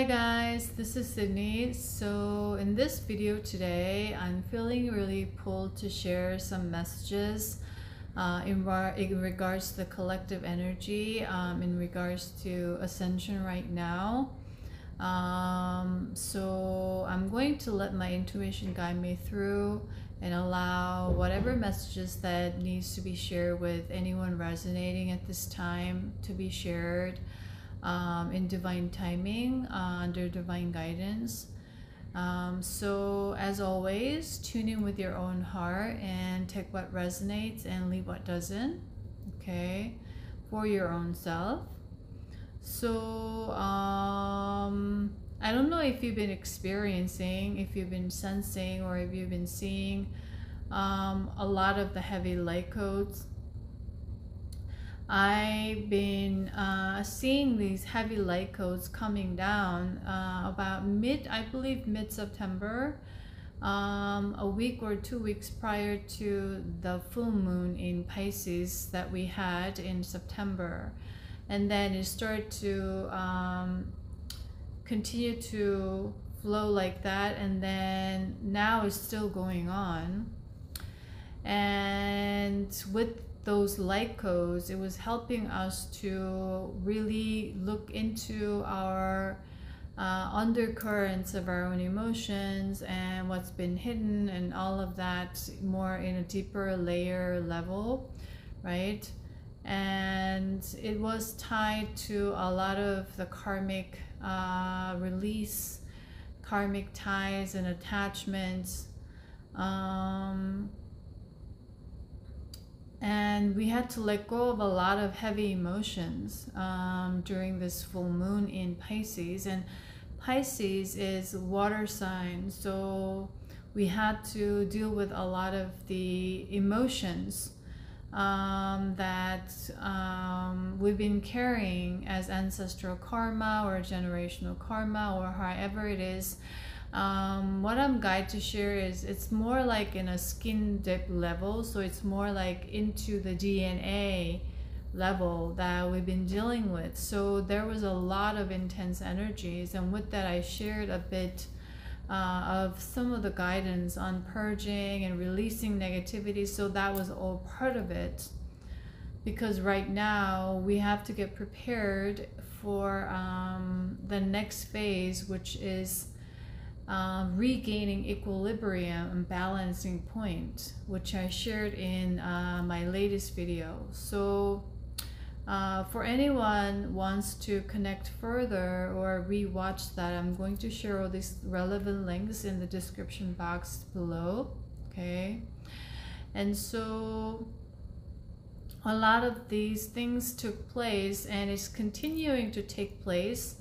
Hi guys, this is Sidney. So in this video today, I'm feeling really pulled to share some messages in regards to the collective energy, in regards to ascension right now. So I'm going to let my intuition guide me through and allow whatever messages that needs to be shared with anyone resonating at this time to be shared in divine timing, under divine guidance. So as always, tune in with your own heart and take what resonates and leave what doesn't, okay, for your own self. So I don't know if you've been experiencing, if you've been sensing, or if you've been seeing a lot of the heavy light codes. I've been seeing these heavy light codes coming down about I believe mid-September, a week or 2 weeks prior to the full moon in Pisces that we had in September. And then it started to continue to flow like that, and then now it's still going on. And with those light codes, it was helping us to really look into our undercurrents of our own emotions and what's been hidden and all of that more in a deeper layer level, right? And it was tied to a lot of the karmic release, karmic ties and attachments. And we had to let go of a lot of heavy emotions during this full moon in Pisces. And Pisces is water sign, so we had to deal with a lot of the emotions that we've been carrying as ancestral karma or generational karma, or however it is. What I'm guided to share is it's more like in a skin deep level, so it's more like into the DNA level that we've been dealing with. So there was a lot of intense energies, and with that I shared a bit of some of the guidance on purging and releasing negativity. So that was all part of it, because right now we have to get prepared for the next phase, which is regaining equilibrium and balancing point, which I shared in my latest video. So for anyone wants to connect further or re-watch that, I'm going to share all these relevant links in the description box below, okay? And so a lot of these things took place, and it's continuing to take place.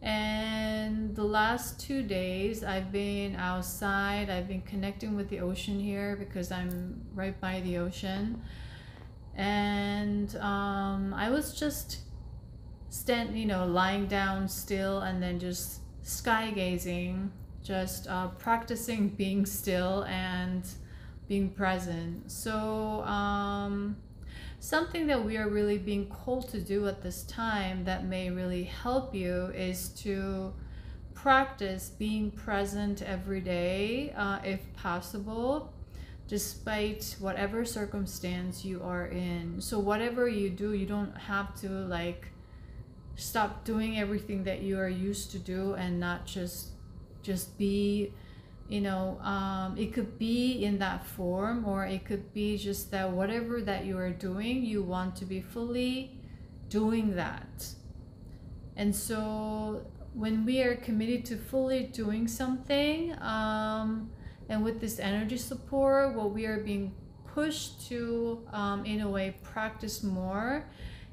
And the last 2 days I've been outside. I've been connecting with the ocean here because I'm right by the ocean. And I was just lying down still, and then just sky gazing, just practicing being still and being present. So something that we are really being called to do at this time that may really help you is to practice being present every day, if possible, despite whatever circumstance you are in. So whatever you do, you don't have to like stop doing everything that you are used to do and not just be, it could be in that form, or it could be just that whatever that you are doing, you want to be fully doing that. And so when we are committed to fully doing something, and with this energy support, what we are being pushed to, in a way, practice more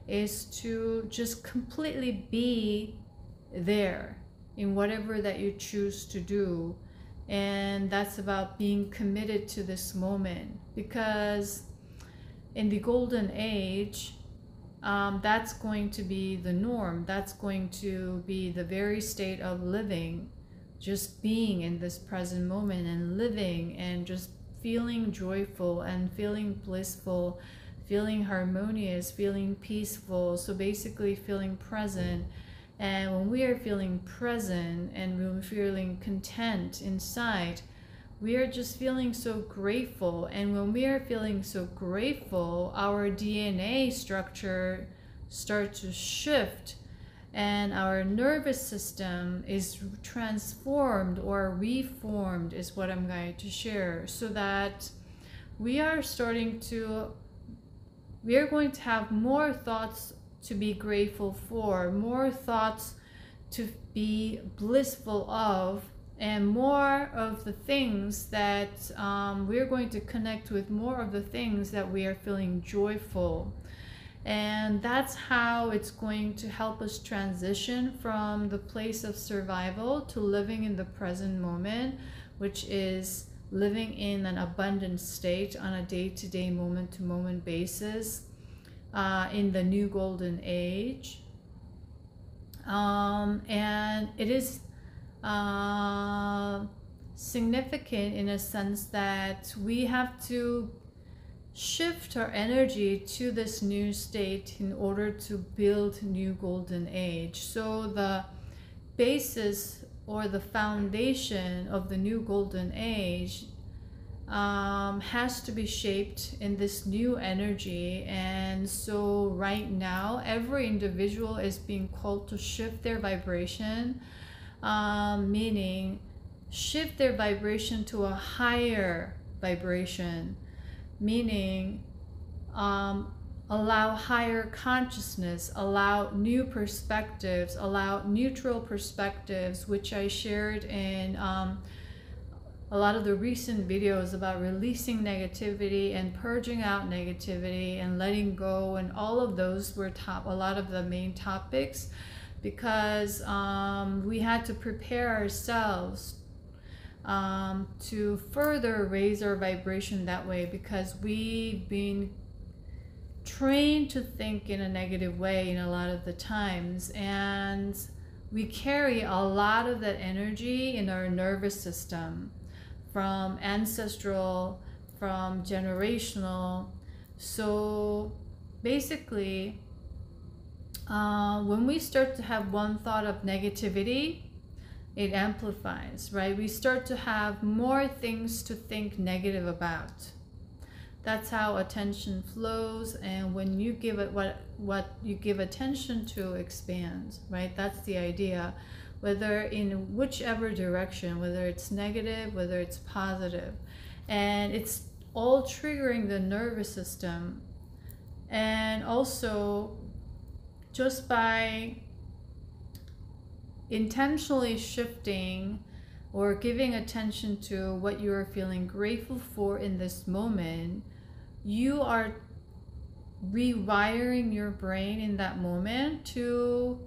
is to just completely be there in whatever that you choose to do. And that's about being committed to this moment, because in the golden age, that's going to be the norm. That's going to be the very state of living, just being in this present moment and living and just feeling joyful and feeling blissful, feeling harmonious, feeling peaceful. So basically feeling present And when we are feeling present and when we're feeling content inside, we are just feeling so grateful. And when we are feeling so grateful, our DNA structure starts to shift and our nervous system is transformed or reformed, is what I'm going to share, so that we are going to have more thoughts to be grateful for, more thoughts to be blissful of, and more of the things that we're going to connect with, more of the things that we are feeling joyful. And that's how it's going to help us transition from the place of survival to living in the present moment, which is living in an abundant state on a day-to-day, moment-to-moment basis in the new golden age. And it is significant in a sense that we have to shift our energy to this new state in order to build new golden age. So the basis or the foundation of the new golden age has to be shaped in this new energy. And so right now every individual is being called to shift their vibration, meaning shift their vibration to a higher vibration, meaning allow higher consciousness, allow new perspectives, allow neutral perspectives, which I shared in a lot of the recent videos about releasing negativity and purging out negativity and letting go, and all of those were a lot of the main topics, because we had to prepare ourselves to further raise our vibration that way, because we've been trained to think in a negative way in a lot of the times, and we carry a lot of that energy in our nervous system, from ancestral, from generational. So basically when we start to have one thought of negativity, it amplifies, right? We start to have more things to think negative about. That's how attention flows, and when you give it what you give attention to expands, right? That's the idea, whether in whichever direction, whether it's negative, whether it's positive. And it's all triggering the nervous system. And also, just by intentionally shifting or giving attention to what you are feeling grateful for in this moment, you are rewiring your brain in that moment to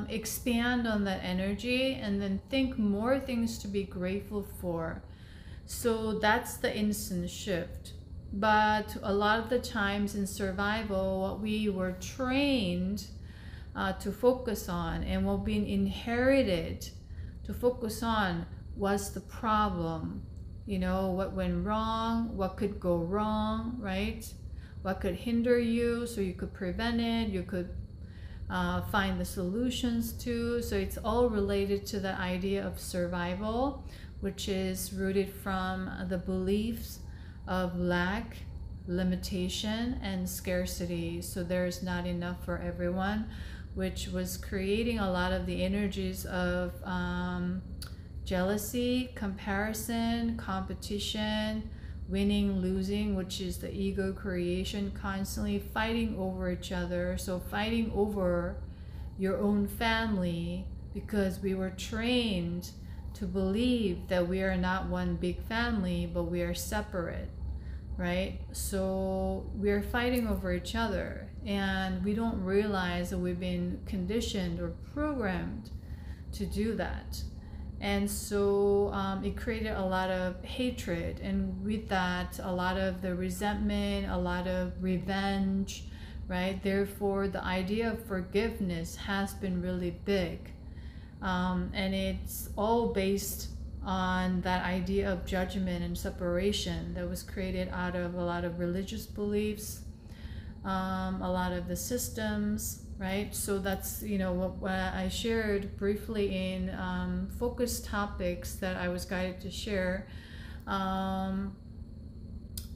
expand on that energy and then think more things to be grateful for. So that's the instant shift. But a lot of the times in survival, what we were trained to focus on and what being inherited to focus on was the problem. You know, what went wrong, what could go wrong, right? What could hinder you so you could prevent it, you could find the solutions to. So it's all related to the idea of survival, which is rooted from the beliefs of lack, limitation, and scarcity. So there's not enough for everyone, which was creating a lot of the energies of jealousy, comparison, competition, winning, losing, which is the ego creation, constantly fighting over each other. So fighting over your own family, because we were trained to believe that we are not one big family, but we are separate, right? So we're fighting over each other, and we don't realize that we've been conditioned or programmed to do that. And so it created a lot of hatred, and with that a lot of the resentment, a lot of revenge, right? Therefore the idea of forgiveness has been really big, and it's all based on that idea of judgment and separation that was created out of a lot of religious beliefs, a lot of the systems, right? So that's, you know, what I shared briefly in focus topics that I was guided to share.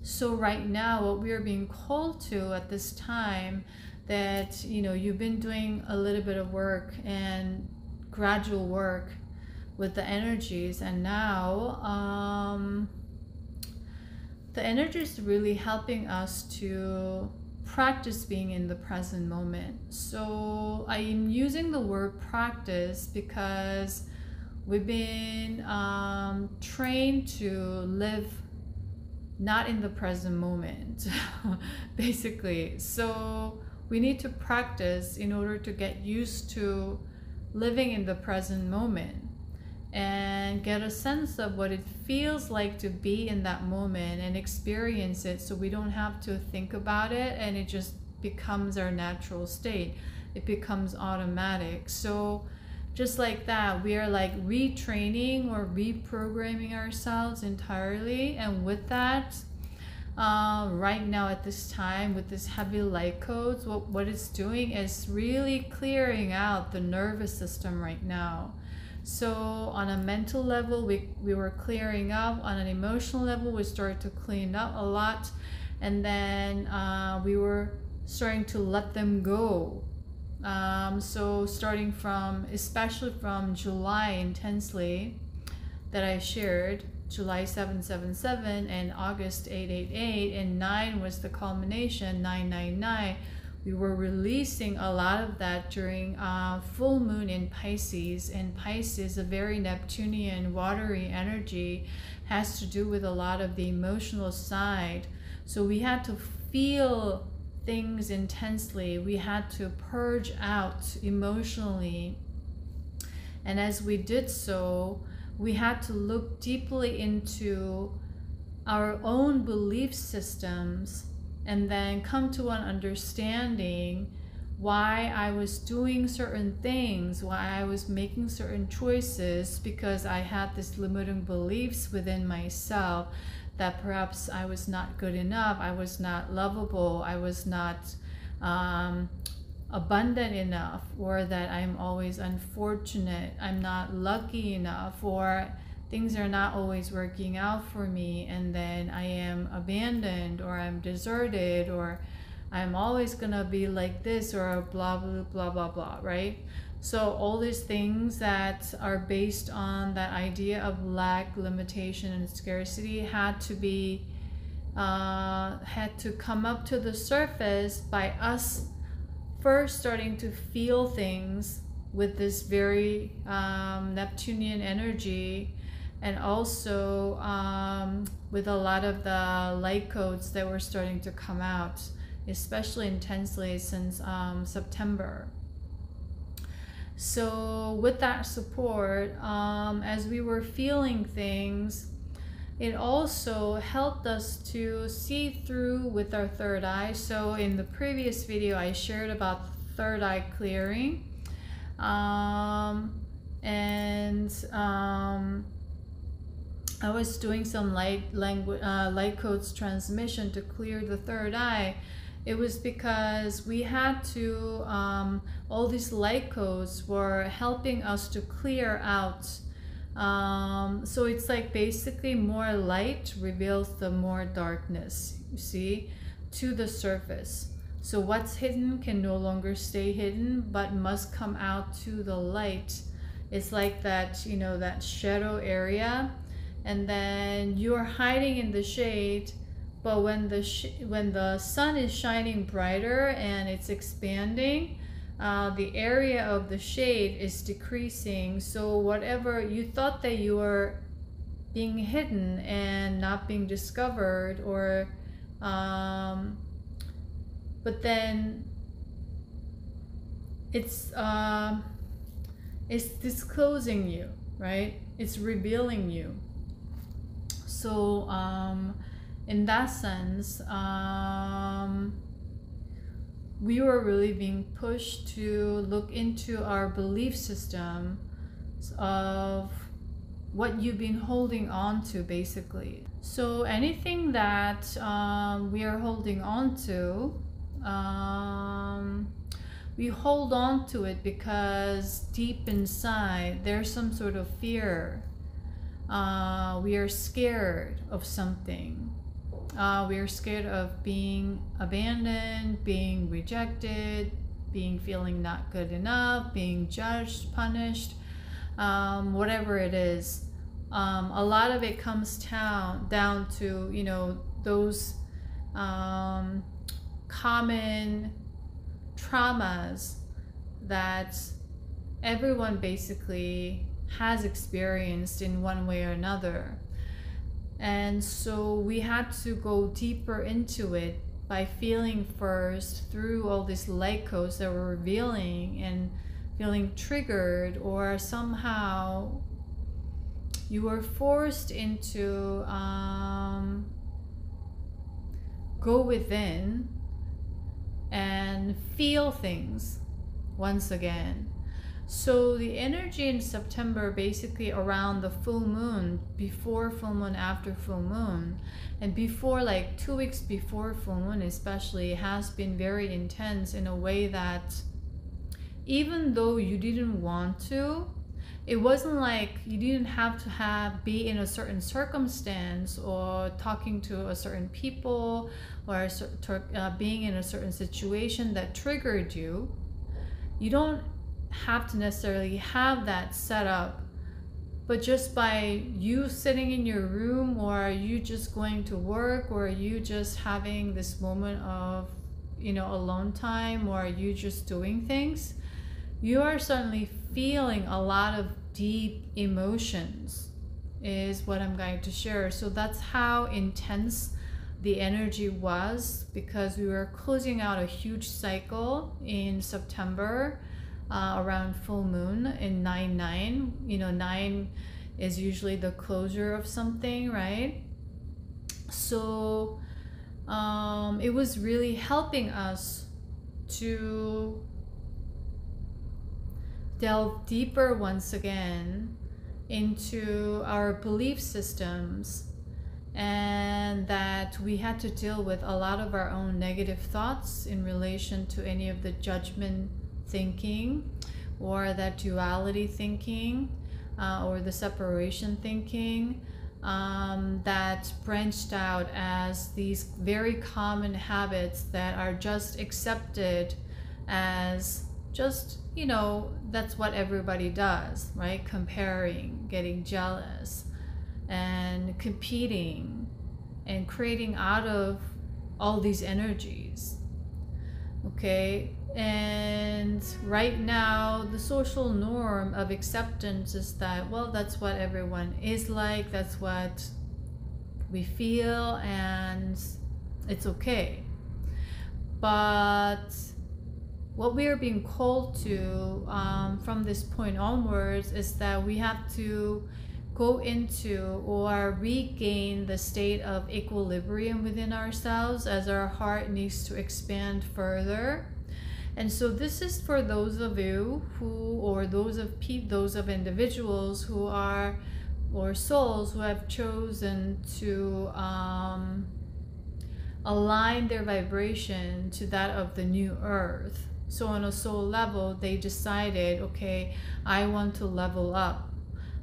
So right now, what we are being called to at this time, that, you know, you've been doing a little bit of work and gradual work with the energies, and now the energy is really helping us to practice being in the present moment. So I am using the word practice because we've been trained to live not in the present moment, basically. So we need to practice in order to get used to living in the present moment and get a sense of what it feels like to be in that moment and experience it, so we don't have to think about it and it just becomes our natural state. It becomes automatic. So just like that, we are like retraining or reprogramming ourselves entirely. And with that, right now at this time, with this heavy light codes, what it's doing is really clearing out the nervous system right now. So on a mental level, we were clearing up. On an emotional level, we started to clean up a lot. And then we were starting to let them go. So starting from, especially from July intensely that I shared, July 777 and August 888, and 9 was the culmination, 999. We were releasing a lot of that during full moon in Pisces. And Pisces, a very Neptunian, watery energy, has to do with a lot of the emotional side. So we had to feel things intensely. We had to purge out emotionally. And as we did so, we had to look deeply into our own belief systems and then come to an understanding why I was doing certain things, why I was making certain choices, because I had this limiting beliefs within myself that perhaps I was not good enough, I was not lovable, I was not abundant enough, or that I'm always unfortunate, I'm not lucky enough, or things are not always working out for me, and then I am abandoned, or I'm deserted, or I'm always gonna be like this, or blah blah blah blah blah, right? So all these things that are based on that idea of lack, limitation, and scarcity had to come up to the surface by us first starting to feel things with this very Neptunian energy, and also with a lot of the light codes that were starting to come out, especially intensely since September. So with that support, as we were feeling things, it also helped us to see through with our third eye. So in the previous video, I shared about third eye clearing. I was doing some light codes transmission to clear the third eye. It was because we had to, all these light codes were helping us to clear out. So it's like basically more light reveals the more darkness, you see, to the surface. So what's hidden can no longer stay hidden, but must come out to the light. It's like that, you know, that shadow area. And then you're hiding in the shade, but when the sun is shining brighter and it's expanding, the area of the shade is decreasing. So whatever you thought that you were being hidden and not being discovered, or but then it's disclosing you, right? It's revealing you. So in that sense, we were really being pushed to look into our belief system of what you've been holding on to, basically. So anything that we are holding on to, we hold on to it because deep inside there's some sort of fear. We are scared of something. We are scared of being abandoned, being rejected, feeling not good enough, being judged, punished, whatever it is. A lot of it comes down to, you know, those common traumas that everyone basically has experienced in one way or another. And so we had to go deeper into it by feeling first through all these light codes that were revealing and feeling triggered, or somehow you were forced into go within and feel things once again. So the energy in September, basically around the full moon, before full moon, after full moon, and before, like 2 weeks before full moon especially, has been very intense in a way that even though you didn't want to, it wasn't like you didn't have to be in a certain circumstance or talking to a certain people or being in a certain situation that triggered you. You don't have to necessarily have that set up, but just by you sitting in your room, or you just going to work, or you just having this moment of, you know, alone time, or you just doing things, you are suddenly feeling a lot of deep emotions, is what I'm going to share. So that's how intense the energy was, because we were closing out a huge cycle in September, around full moon in 9/9. You know, 9 is usually the closure of something, right? So it was really helping us to delve deeper once again into our belief systems, and that we had to deal with a lot of our own negative thoughts in relation to any of the judgment thinking, or that duality thinking, or the separation thinking, that branched out as these very common habits that are just accepted as just, you know, that's what everybody does, right? Comparing, getting jealous, and competing, and creating out of all these energies. Okay, and right now the social norm of acceptance is that, well, that's what everyone is like, that's what we feel, and it's okay. But what we are being called to from this point onwards is that we have to go into or regain the state of equilibrium within ourselves, as our heart needs to expand further. And so this is for those of you who, or those of individuals who are, or souls who have chosen to align their vibration to that of the new earth. So on a soul level, they decided, okay, I want to level up.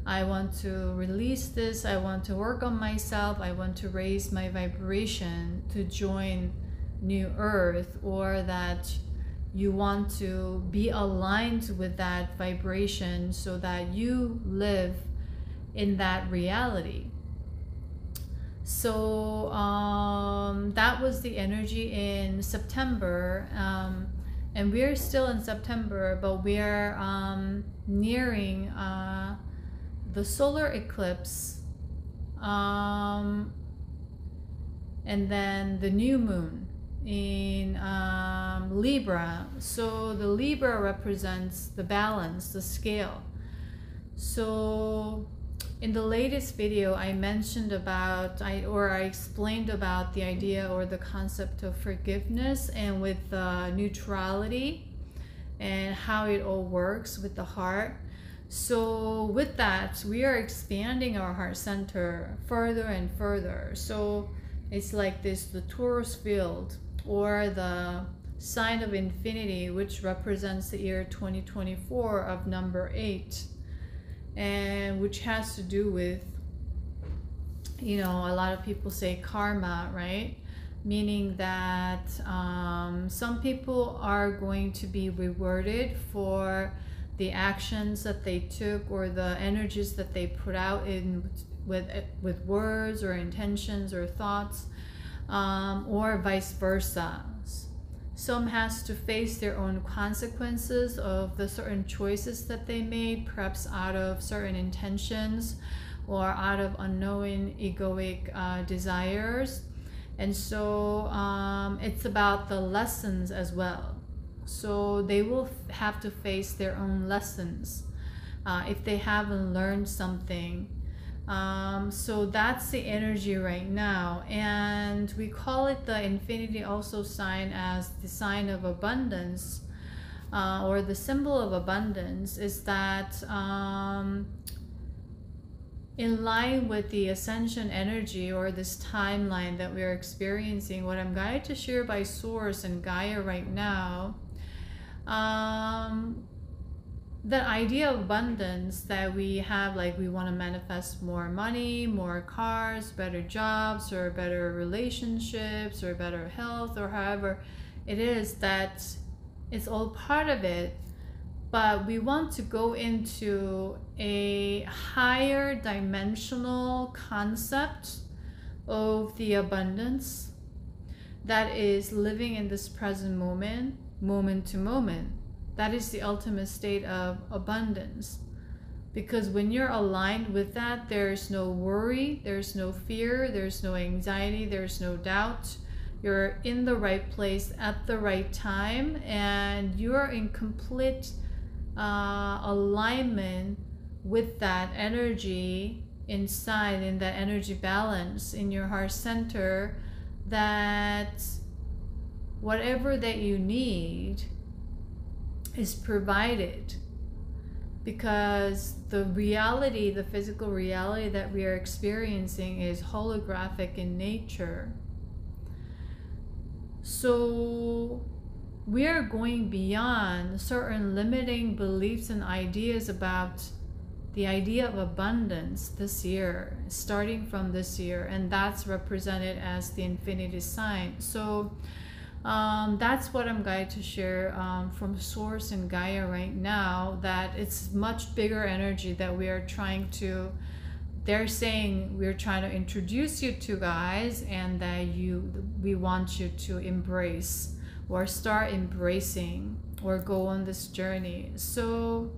I want to release this. I want to work on myself. I want to raise my vibration to join new earth, or that you want to be aligned with that vibration so that you live in that reality. So that was the energy in September, and we're still in September, but we're nearing the solar eclipse, and then the new moon in Libra. So the Libra represents the balance, the scale. So in the latest video, I mentioned about, I explained about the idea or the concept of forgiveness, and with neutrality, and how it all works with the heart. So with that, we are expanding our heart center further and further. So it's like this, the torus field, or the sign of infinity, which represents the year 2024 of number 8, and which has to do with, you know, a lot of people say karma, right? Meaning that some people are going to be rewarded for the actions that they took or the energies that they put out in with words or intentions or thoughts, or vice versa. Some has to face their own consequences of the certain choices that they made, perhaps out of certain intentions or out of unknowing egoic desires. And so it's about the lessons as well. So they will have to face their own lessons if they haven't learned something. So that's the energy right now. And we call it the infinity also sign as the sign of abundance, or the symbol of abundance, is that in line with the ascension energy or this timeline that we are experiencing, what I'm guided to share by Source and Gaia right now, the idea of abundance that we have, like we want to manifest more money, more cars, better jobs, or better relationships, or better health, or however it is, that it's all part of it. But we want to go into a higher dimensional concept of the abundance that is living in this present moment, moment to moment. That is the ultimate state of abundance. Because when you're aligned with that, there's no worry, there's no fear, there's no anxiety, there's no doubt. You're in the right place at the right time, and you're in complete alignment with that energy inside, in that energy balance in your heart center, that whatever that you need is provided. Because the reality, the physical reality that we are experiencing is holographic in nature. So we are going beyond certain limiting beliefs and ideas about the idea of abundance this year, starting from this year, and that's represented as the infinity sign. So that's what I'm going to share from Source and Gaia right now, that it's much bigger energy that we are trying to, they're saying we're trying to introduce you to, guys, and that we want you to embrace or start embracing or go on this journey. So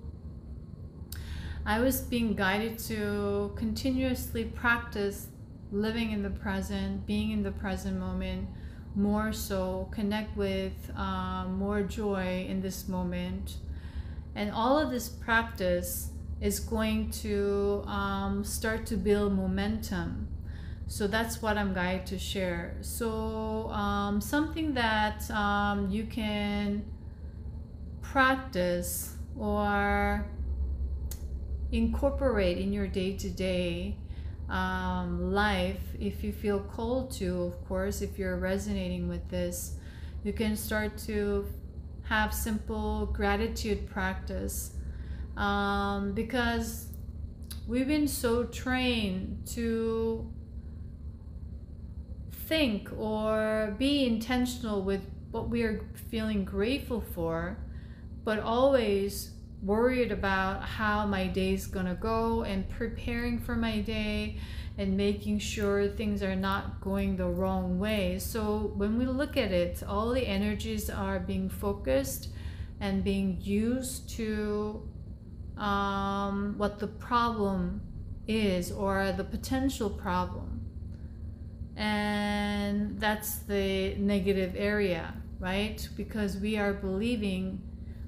I was being guided to continuously practice living in the present, being in the present moment, more so connect with more joy in this moment. And all of this practice is going to start to build momentum. So that's what I'm going to share. So something that you can practice or incorporate in your day-to-day life, if you feel called to, of course, if you're resonating with this, you can start to have simple gratitude practice, because we've been so trained to think or be intentional with what we are feeling grateful for, but always worried about how my day's gonna go and preparing for my day and making sure things are not going the wrong way. So when we look at it, all the energies are being focused and being used to what the problem is, or the potential problem. And that's the negative area, right? Because we are believing,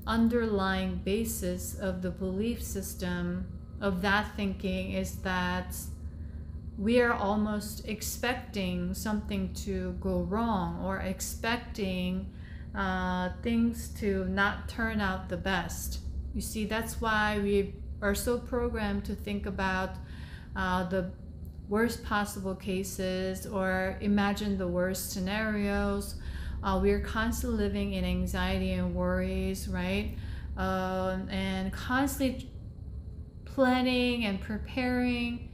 underlying basis of the belief system of that thinking is that we are almost expecting something to go wrong, or expecting things to not turn out the best. You see, that's why we are so programmed to think about the worst possible cases, or imagine the worst scenarios, We're constantly living in anxiety and worries, right? And constantly planning and preparing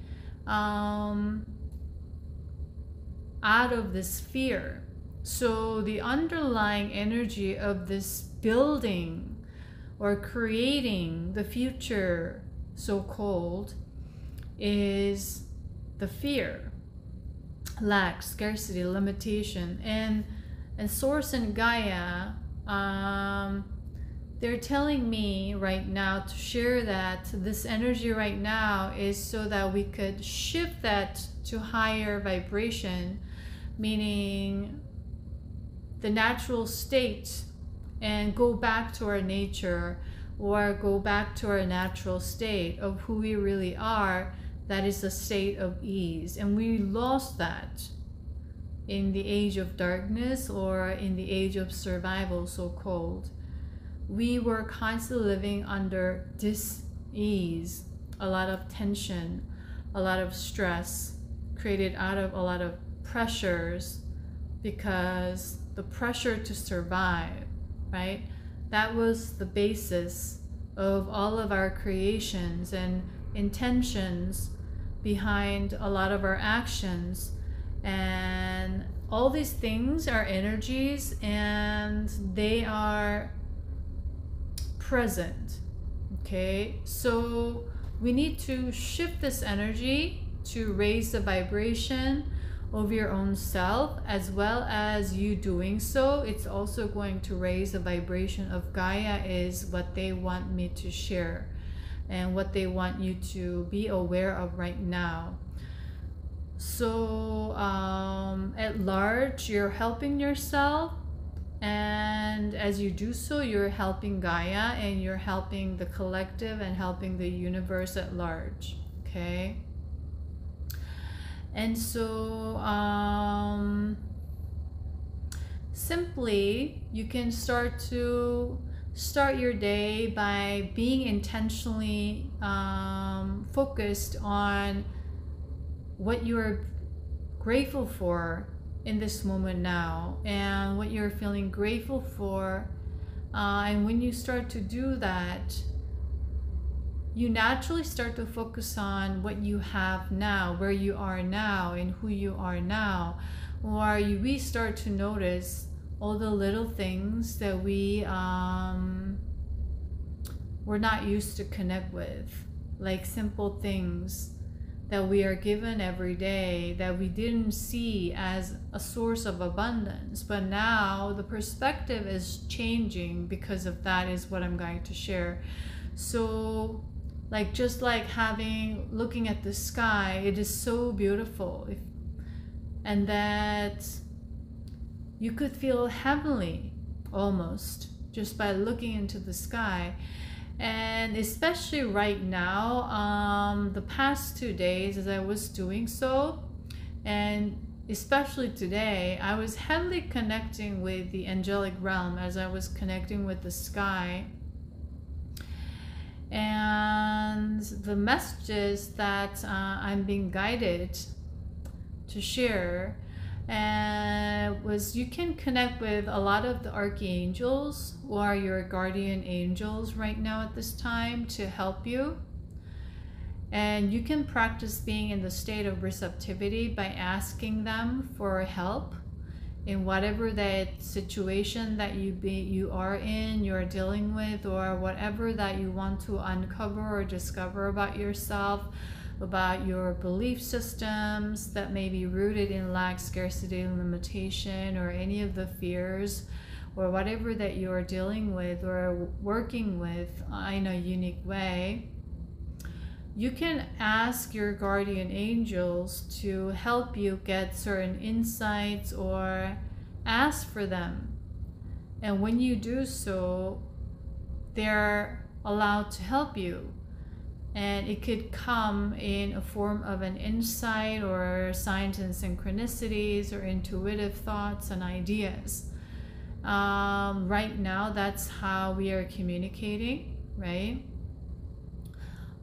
out of this fear. So the underlying energy of this building or creating the future, so-called, is the fear, lack, scarcity, limitation. And Source and Gaia, they're telling me right now to share that this energy right now is so that we could shift that to higher vibration, meaning the natural state, and go back to our nature, or go back to our natural state of who we really are. That is a state of ease. And we lost that in the age of darkness, or in the age of survival, so-called. We were constantly living under dis-ease, a lot of tension, a lot of stress, created out of a lot of pressures, because the pressure to survive, right? That was the basis of all of our creations and intentions behind a lot of our actions. And all these things are energies, and they are present. Okay, so we need to shift this energy to raise the vibration of your own self. As well as you doing so, it's also going to raise the vibration of Gaia, is what they want me to share and what they want you to be aware of right now. So at large, you're helping yourself, and as you do so, you're helping Gaia, and you're helping the collective, and helping the universe at large. Okay, and so simply you can start your day by being intentionally focused on what you're grateful for in this moment now, and what you're feeling grateful for. And when you start to do that, you naturally start to focus on what you have now, where you are now, and who you are now. Or we start to notice all the little things that we're not used to connect with, like simple things that we are given every day that we didn't see as a source of abundance. But now the perspective is changing because of that, is what I'm going to share. So just like looking at the sky, it is so beautiful. And that you could feel heavenly almost just by looking into the sky. And especially right now, the past 2 days as I was doing so, and especially today, I was heavily connecting with the angelic realm as I was connecting with the sky. And the messages that I'm being guided to share was, you can connect with a lot of the archangels or your guardian angels right now at this time to help you. And you can practice being in the state of receptivity by asking them for help in whatever that situation that you are in, you're dealing with, or whatever that you want to uncover or discover about yourself, about your belief systems that may be rooted in lack, scarcity, and limitation, or any of the fears, or whatever that you are dealing with or working with in a unique way. You can ask your guardian angels to help you get certain insights, or ask for them. And when you do so, they're allowed to help you. And it could come in a form of an insight, or signs and synchronicities, or intuitive thoughts and ideas. Right now, that's how we are communicating, right?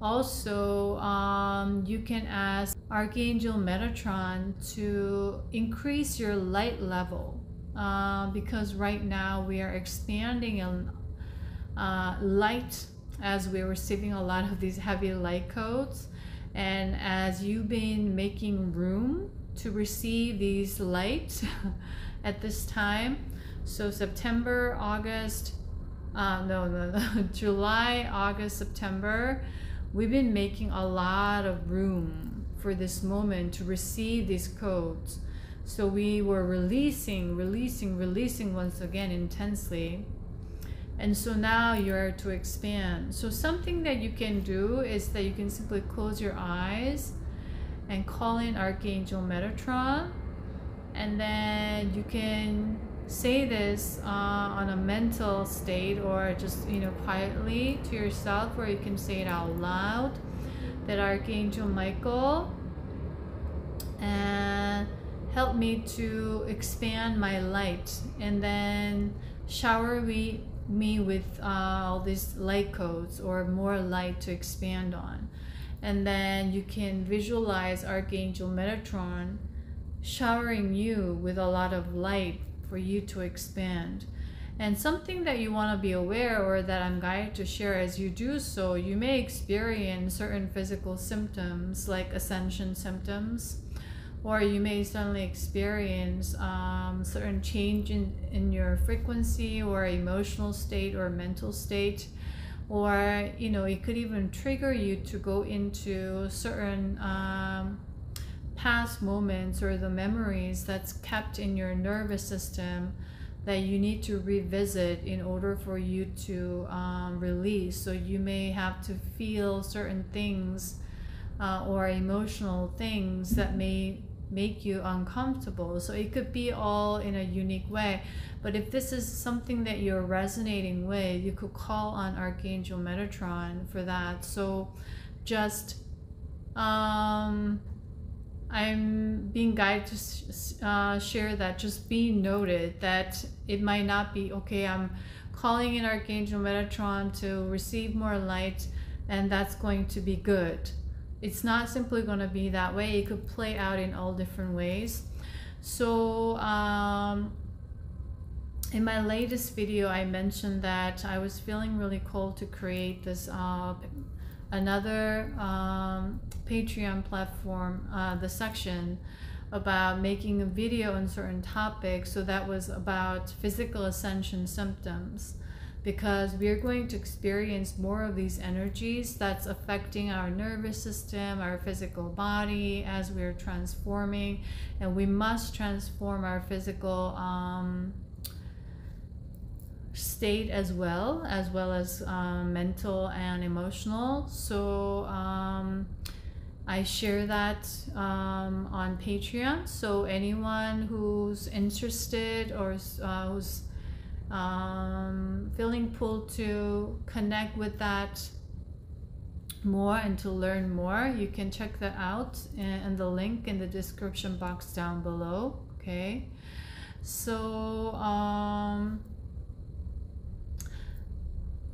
Also, you can ask Archangel Metatron to increase your light level, because right now we are expanding in light as we're receiving a lot of these heavy light codes, and as you've been making room to receive these light at this time. So September, August, July, August, September, we've been making a lot of room for this moment to receive these codes. So we were releasing once again intensely. And so now you're to expand. So something that you can do is that you can simply close your eyes and call in Archangel Metatron. And then you can say this on a mental state, or just, you know, quietly to yourself, or you can say it out loud, that Archangel Michael, and help me to expand my light, and then shower me with all these light codes or more light to expand on. And then you can visualize Archangel Metatron showering you with a lot of light for you to expand. And something that you want to be aware, or that I'm guided to share, as you do so, you may experience certain physical symptoms like ascension symptoms, or you may suddenly experience certain change in your frequency or emotional state or mental state, or, you know, it could even trigger you to go into certain past moments or the memories that's kept in your nervous system that you need to revisit in order for you to release. So you may have to feel certain things or emotional things that may make you uncomfortable. So it could be all in a unique way. But if this is something that you're resonating with, you could call on Archangel Metatron for that. So just I'm being guided to share that. Just be noted that it might not be, okay, I'm calling in Archangel Metatron to receive more light, and that's going to be good. It's not simply going to be that way. It could play out in all different ways. So in my latest video, I mentioned that I was feeling really called to create this another Patreon platform, the section about making a video on certain topics. So that was about physical ascension symptoms, because we're going to experience more of these energies that's affecting our nervous system, our physical body as we're transforming, and we must transform our physical state as well as mental and emotional. So I share that on Patreon. So anyone who's interested or who's feeling pulled to connect with that more and to learn more, you can check that out in the link in the description box down below. Okay, so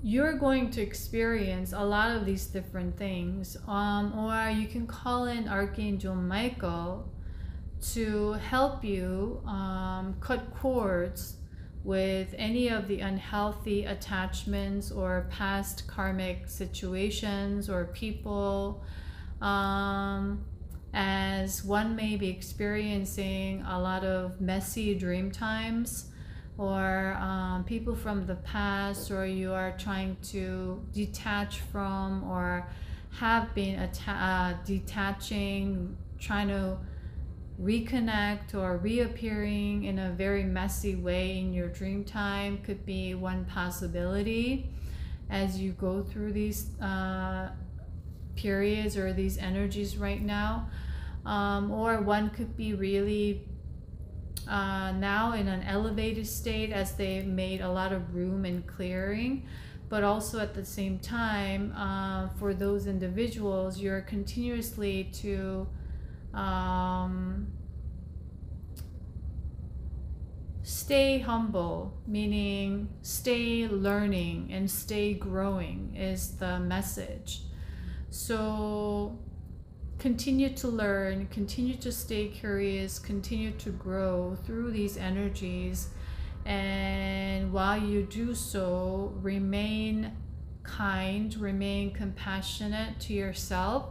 you're going to experience a lot of these different things, or you can call in Archangel Michael to help you cut cords with any of the unhealthy attachments or past karmic situations or people, as one may be experiencing a lot of messy dream times, or people from the past, or you are trying to detach from, or have been detaching, trying to reconnect or reappearing in a very messy way in your dream time could be one possibility as you go through these periods or these energies right now. Or one could be really now in an elevated state as they made a lot of room and clearing, but also at the same time, for those individuals, you're continuously to stay humble, meaning stay learning and stay growing is the message. So continue to learn, continue to stay curious, continue to grow through these energies. And while you do so, remain kind, remain compassionate to yourself,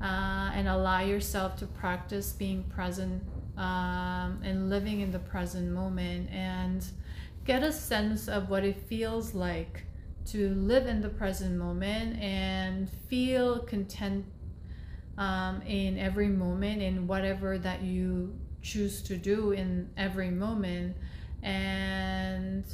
and allow yourself to practice being present, and living in the present moment, and get a sense of what it feels like to live in the present moment and feel content in every moment, in whatever that you choose to do in every moment. And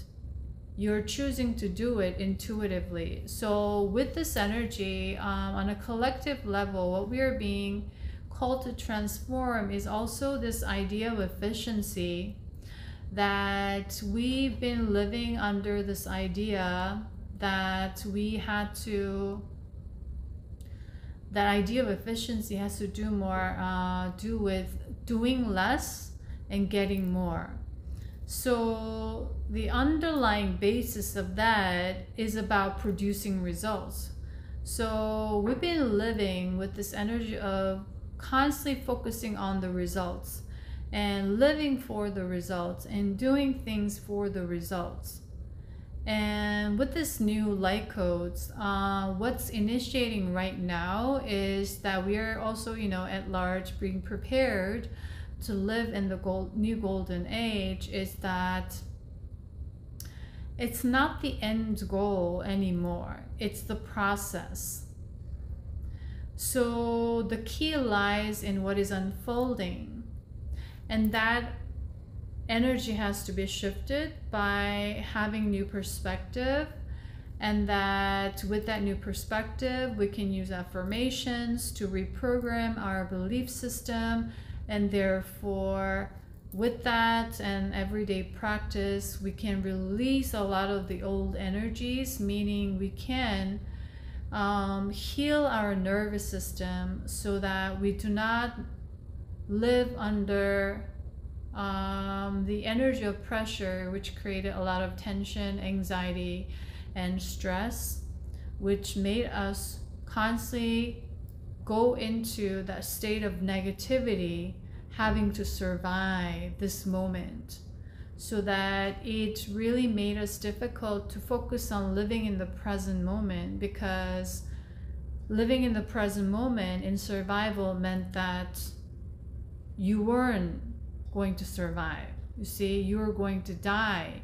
you're choosing to do it intuitively. So with this energy, on a collective level, what we are being called to transform is also this idea of efficiency, that we've been living under this idea that we had to, that idea of efficiency has to do with doing less and getting more. So the underlying basis of that is about producing results. So we've been living with this energy of constantly focusing on the results and living for the results and doing things for the results. And with this new light codes, what's initiating right now is that we are also, at large being prepared to live in the new golden age, is that it's not the end goal anymore, it's the process. So the key lies in what is unfolding, and that energy has to be shifted by having new perspective. And that with that new perspective, we can use affirmations to reprogram our belief system. And therefore, with that and everyday practice, we can release a lot of the old energies, meaning we can heal our nervous system so that we do not live under the energy of pressure, which created a lot of tension, anxiety, and stress, which made us constantly go into that state of negativity, having to survive this moment, so that it really made us difficult to focus on living in the present moment, because living in the present moment in survival meant that you weren't going to survive. You see, you were going to die,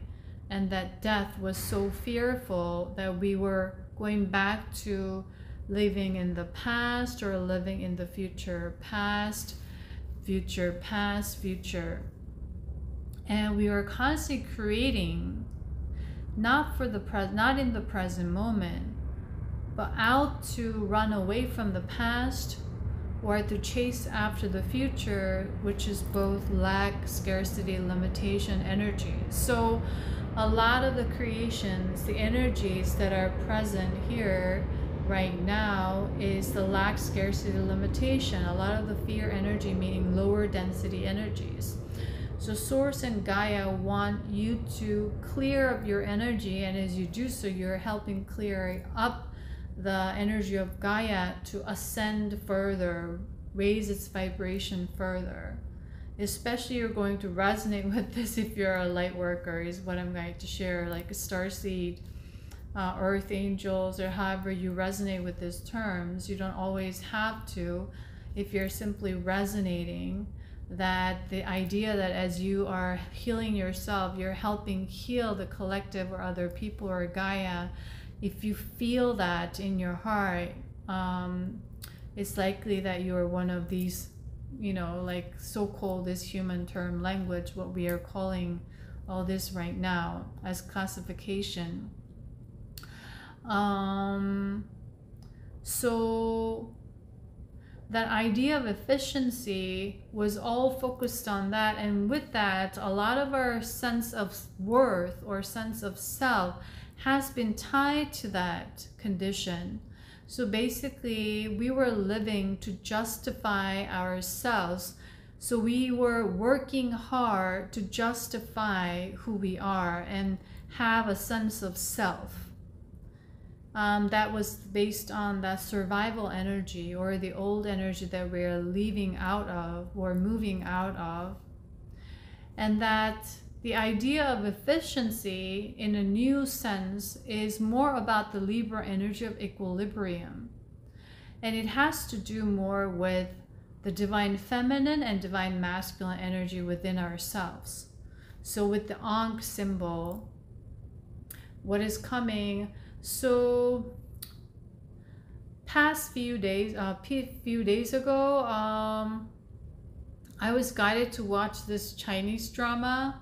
and that death was so fearful that we were going back to living in the past or living in the future, past, future, past, future. And we were constantly creating, not in the present moment, but out to run away from the past or to chase after the future, which is both lack, scarcity, limitation energy. So a lot of the creations, the energies that are present here right now is the lack, scarcity, limitation. A lot of the fear energy, meaning lower density energies. So Source and Gaia want you to clear up your energy, and as you do so, you're helping clear up the energy of Gaia to ascend further, raise its vibration further. Especially you're going to resonate with this if you're a light worker, is what I'm going to share, like a starseed, earth angels, or however you resonate with these terms. You don't always have to. If you're simply resonating, that the idea that as you are healing yourself, you're helping heal the collective or other people or Gaia. If you feel that in your heart, it's likely that you're one of these, like so-called, this human term language, what we are calling all this right now as classification. So that idea of efficiency was all focused on that, and with that, a lot of our sense of worth or sense of self has been tied to that condition. So basically, we were living to justify ourselves. So we were working hard to justify who we are and have a sense of self. that was based on that survival energy or the old energy that we're leaving out of or moving out of. And that the idea of efficiency in a new sense is more about the Libra energy of equilibrium. And it has to do more with the divine feminine and divine masculine energy within ourselves. So with the Ankh symbol, what is coming? So past few days ago, I was guided to watch this Chinese drama,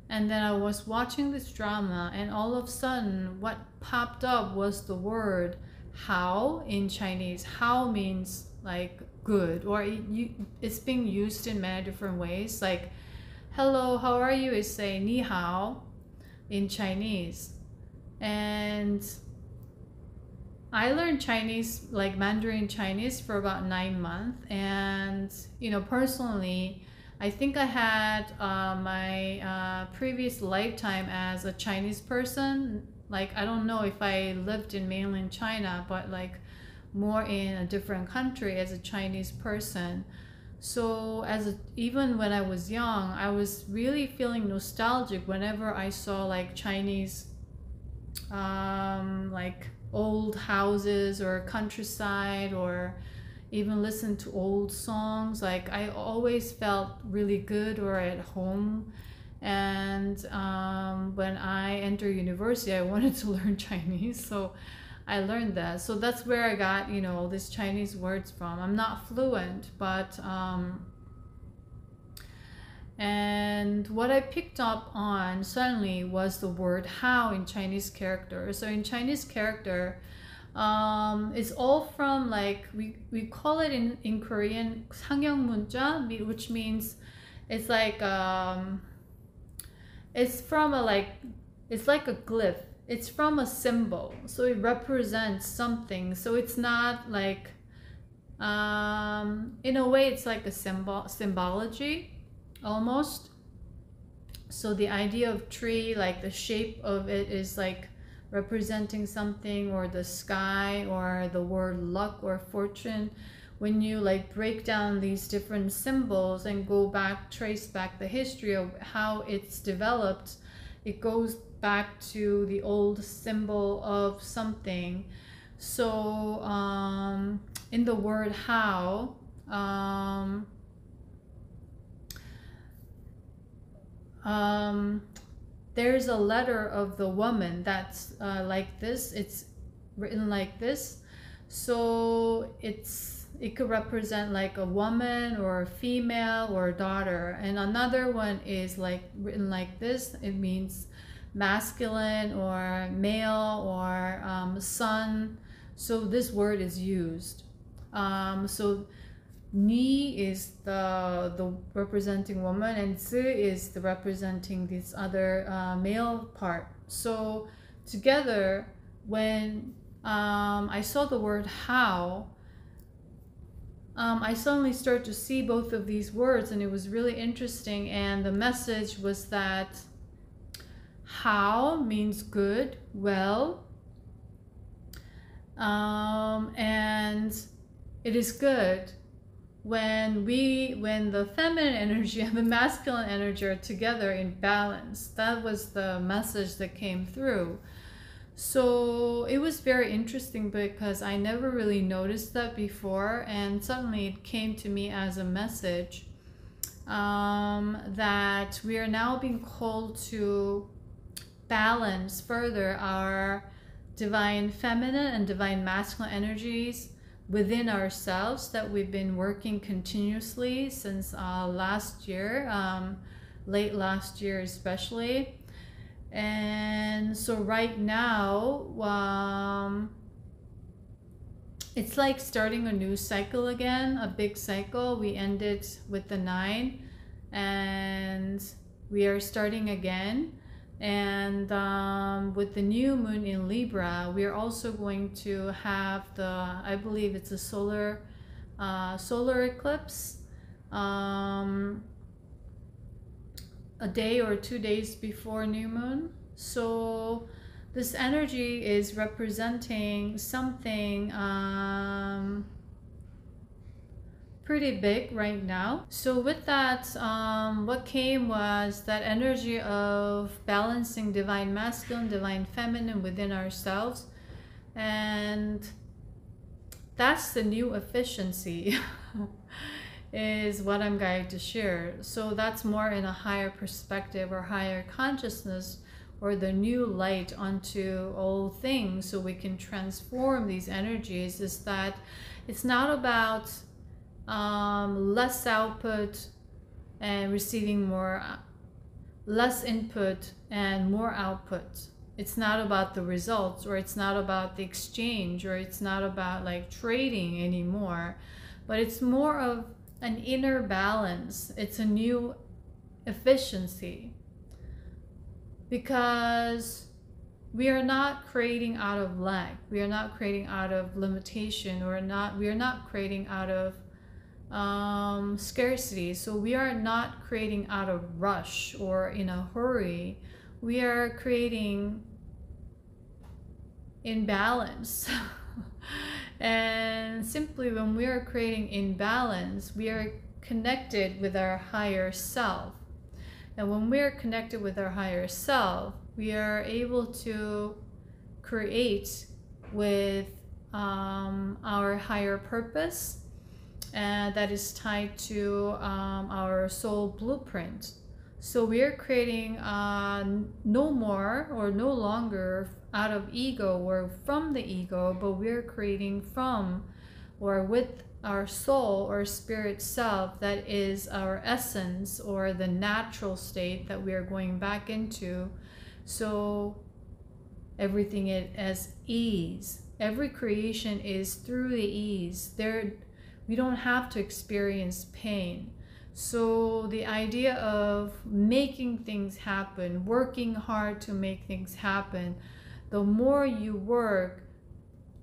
and then I was watching this drama, and all of a sudden what popped up was the word "hao" in Chinese. Hao means like good, or it's being used in many different ways. Like hello, how are you is say ni hao in Chinese. And I learned Chinese, like Mandarin Chinese, for about 9 months. And, you know, personally, I think I had my previous lifetime as a Chinese person. Like, I don't know if I lived in mainland China, but like more in a different country as a Chinese person. So even when I was young, I was really feeling nostalgic whenever I saw like Chinese like old houses or countryside, or even listen to old songs. Like I always felt really good or at home. And when I entered university, I wanted to learn Chinese, so I learned that. So that's where I got, you know, all these Chinese words from. I'm not fluent, but and what I picked up on suddenly was the word "how" in Chinese character. So in Chinese character, it's all from like, we call it in Korean 상형 문자, which means it's like it's from a like, it's like a glyph. It's from a symbol, so it represents something. So it's not like in a way it's like a symbology almost. So the idea of tree, like the shape of it is like representing something, or the sky, or the word luck or fortune. When you like break down these different symbols and go back, trace back the history of how it's developed, it goes back to the old symbol of something. So in the word "how," there's a letter of the woman that's like this. It's written like this. So it could represent like a woman or a female or a daughter. And another one is like written like this. It means masculine or male or son. So this word is used. So Ni is the representing woman, and Zi is the representing this other male part. So together, when I saw the word "how," I suddenly started to see both of these words, and it was really interesting. And the message was that "how" means good, well, and it is good when the feminine energy and the masculine energy are together in balance. That was the message that came through. So it was very interesting because I never really noticed that before, and suddenly it came to me as a message that we are now being called to balance further our divine feminine and divine masculine energies within ourselves, that we've been working continuously since last year, late last year especially. And so right now, it's like starting a new cycle again, a big cycle. We ended with the 9, and we are starting again. And with the new moon in Libra, we are also going to have I believe it's a solar eclipse a day or 2 days before new moon. So this energy is representing something pretty big right now. So with that, what came was that energy of balancing divine masculine, divine feminine within ourselves. And that's the new efficiency is what I'm going to share. So that's more in a higher perspective or higher consciousness, or the new light onto all things, so we can transform these energies. Is that it's not about less output and receiving more, less input and more output. It's not about the results, or it's not about the exchange, or it's not about like trading anymore, but it's more of an inner balance. It's a new efficiency, because we are not creating out of lack, we are not creating out of limitation, or we are not creating out of scarcity. So we are not creating out of rush or in a hurry. We are creating in balance. And simply when we are creating in balance, we are connected with our higher self. And when we are connected with our higher self, we are able to create with our higher purpose, and that is tied to our soul blueprint. So we are creating no more or no longer out of ego or from the ego, but we are creating from or with our soul or spirit self, that is our essence or the natural state that we are going back into. So everything is as ease. Every creation is through the ease. We don't have to experience pain. So the idea of making things happen, working hard to make things happen, the more you work,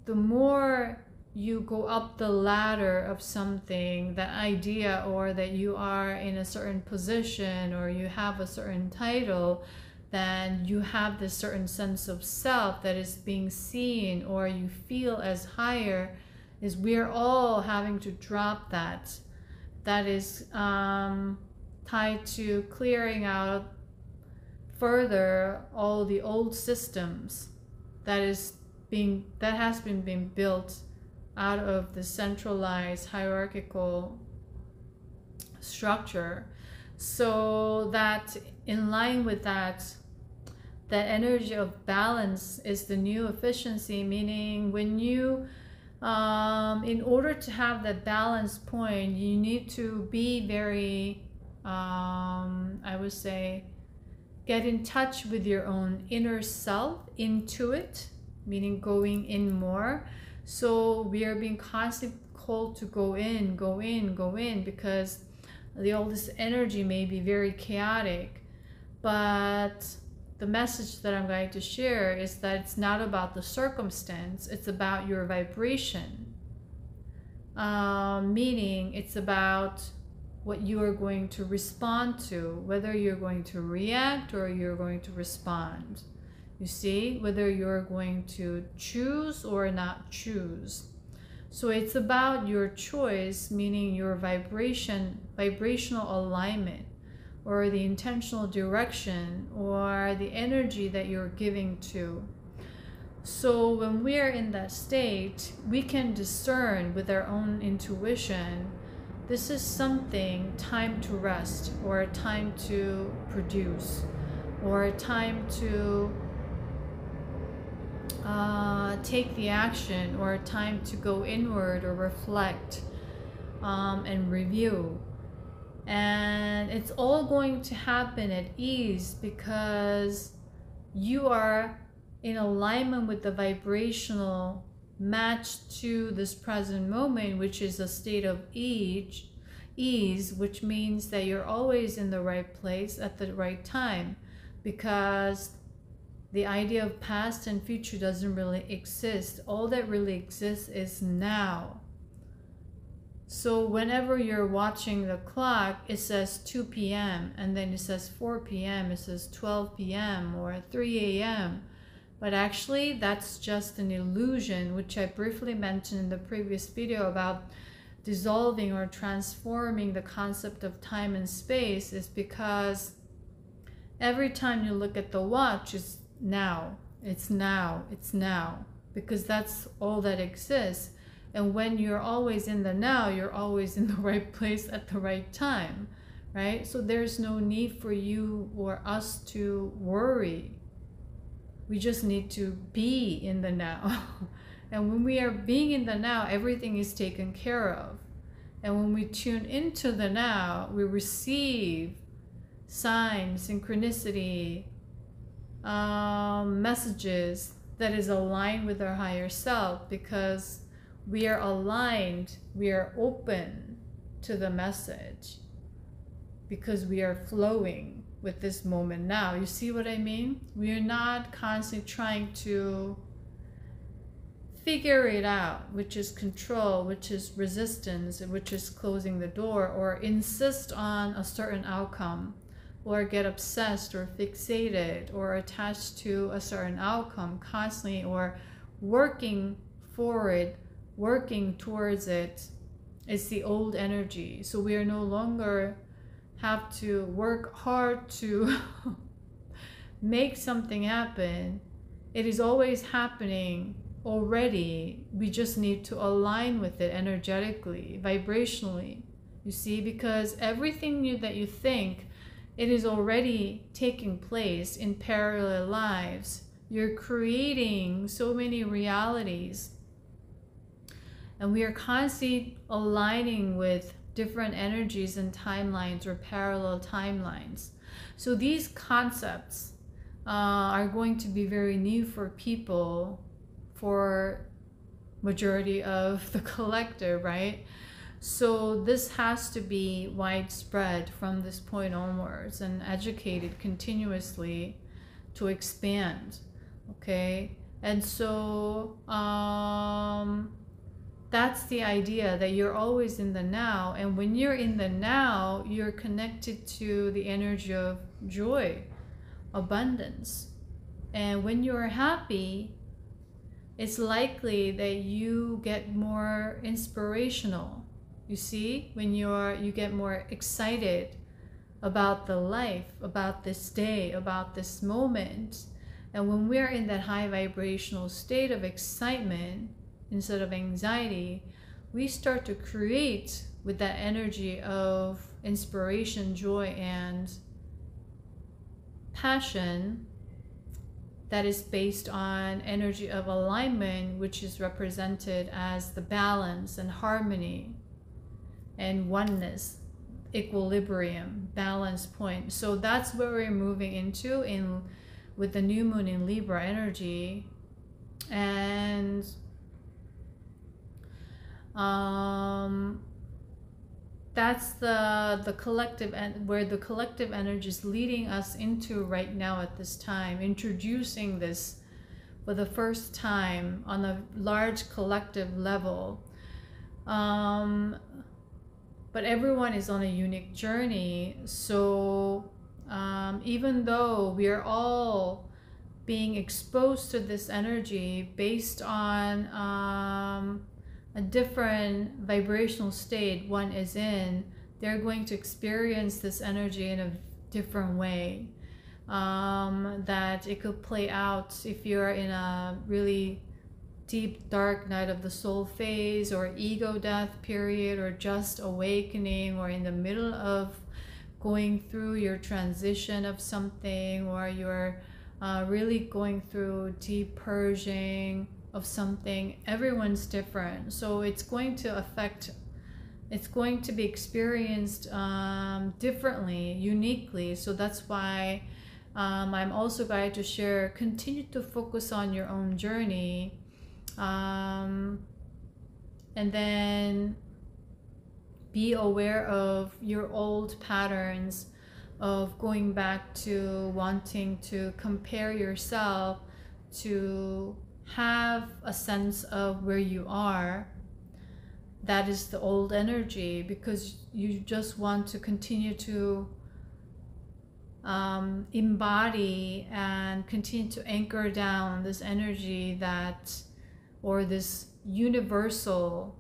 the more you go up the ladder of something, that idea, or that you are in a certain position or you have a certain title, then you have this certain sense of self that is being seen, or you feel as higher. Is we're all having to drop that. That is tied to clearing out further all the old systems that has been being built out of the centralized hierarchical structure. So that in line with that energy of balance is the new efficiency, meaning when you in order to have that balance point, you need to be very I would say get in touch with your own inner self, intuit, meaning going in more. So we are being constantly called to go in, go in, go in, because all this energy may be very chaotic. But the message that I'm going to share is that it's not about the circumstance, it's about your vibration. Meaning it's about what you are going to respond to, whether you're going to react or you're going to respond. You see, whether you're going to choose or not choose. So it's about your choice, meaning your vibrational alignment, or the intentional direction, or the energy that you're giving to. So when we are in that state, we can discern with our own intuition, this is something, time to rest, or a time to produce, or a time to take the action, or a time to go inward or reflect and review. And it's all going to happen at ease, because you are in alignment with the vibrational match to this present moment, which is a state of ease, which means that you're always in the right place at the right time, because the idea of past and future doesn't really exist. All that really exists is now. So whenever you're watching the clock, it says 2 p.m. and then it says 4 p.m., it says 12 p.m. or 3 a.m. But actually, that's just an illusion, which I briefly mentioned in the previous video about dissolving or transforming the concept of time and space, is because every time you look at the watch, it's now, it's now, it's now, because that's all that exists. And when you're always in the now, you're always in the right place at the right time, right? So there's no need for you or us to worry. We just need to be in the now. And when we are being in the now, everything is taken care of. And when we tune into the now, we receive signs, synchronicity, messages that is aligned with our higher self, because we are aligned, we are open to the message, because we are flowing with this moment now. You see what I mean? We are not constantly trying to figure it out, which is control, which is resistance, which is closing the door, or insist on a certain outcome, or get obsessed or fixated or attached to a certain outcome constantly, or working for it, working towards it. It's the old energy. So we are no longer have to work hard to make something happen. It is always happening already. We just need to align with it energetically, vibrationally. You see, because everything that you think, it is already taking place in parallel lives. You're creating so many realities. And we are constantly aligning with different energies and timelines, or parallel timelines. So these concepts are going to be very new for people, for majority of the collective, right? So this has to be widespread from this point onwards, and educated continuously to expand, okay? And so that's the idea, that you're always in the now. And when you're in the now, you're connected to the energy of joy, abundance. And when you're happy, it's likely that you get more inspirational. You see, when you get more excited about the life, about this day, about this moment. And when we're in that high vibrational state of excitement instead of anxiety, we start to create with that energy of inspiration, joy, and passion that is based on energy of alignment, which is represented as the balance and harmony and oneness, equilibrium, balance point. So that's where we're moving into with the new moon in Libra energy. And that's the collective, and where the collective energy is leading us into right now at this time, introducing this for the first time on a large collective level. But everyone is on a unique journey. So even though we are all being exposed to this energy based on a different vibrational state one is in, they're going to experience this energy in a different way. That it could play out if you're in a really deep dark night of the soul phase, or ego death period, or just awakening, or in the middle of going through your transition of something, or you're really going through deep purging of something. Everyone's different, so it's going to be experienced differently, uniquely. So that's why I'm also guided to share, continue to focus on your own journey, and then be aware of your old patterns of going back to wanting to compare yourself, to have a sense of where you are. That is the old energy, because you just want to continue to embody and continue to anchor down this energy that, or this universal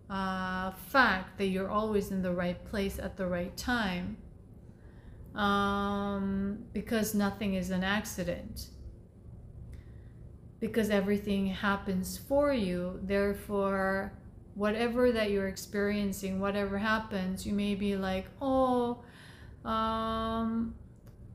fact that you're always in the right place at the right time, because nothing is an accident, because everything happens for you. Therefore, whatever that you're experiencing, whatever happens, you may be like, oh,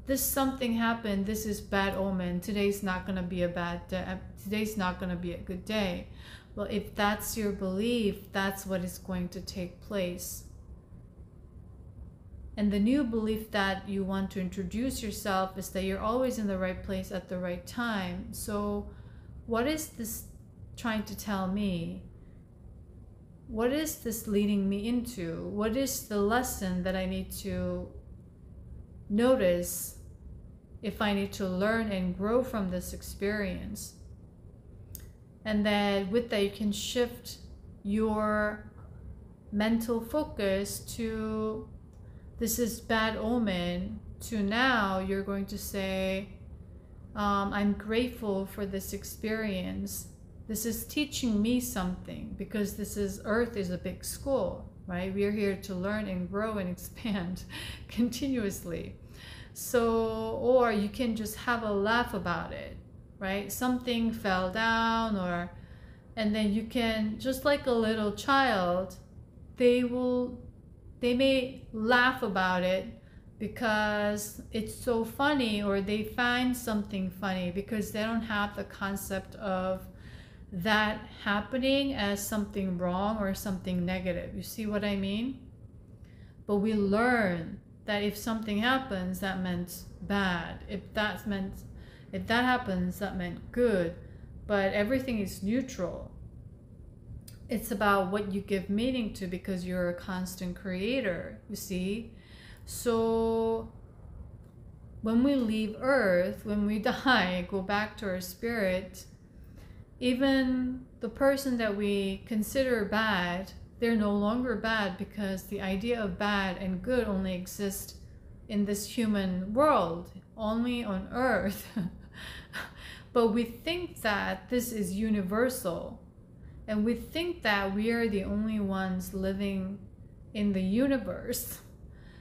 this something happened, this is bad omen, today's not going to be a bad day, today's not going to be a good day. Well, if that's your belief, that's what is going to take place. And the new belief that you want to introduce yourself is that you're always in the right place at the right time. So what is this trying to tell me? What is this leading me into? What is the lesson that I need to notice if I need to learn and grow from this experience? And then with that, you can shift your mental focus to, this is bad omen, to now you're going to say, I'm grateful for this experience. This is teaching me something, because Earth is a big school, right? We are here to learn and grow and expand continuously. So, or you can just have a laugh about it, right? Something fell down, and then you can, just like a little child, they may laugh about it because it's so funny, or they find something funny because they don't have the concept of that happening as something wrong or something negative. You see what I mean? But we learn that if something happens, that meant bad. If that happens, that meant good. But everything is neutral. It's about what you give meaning to, because you're a constant creator, you see? So when we leave Earth, when we die, go back to our spirit, even the person that we consider bad, they're no longer bad, because the idea of bad and good only exists in this human world, only on Earth. But we think that this is universal, and we think that we are the only ones living in the universe.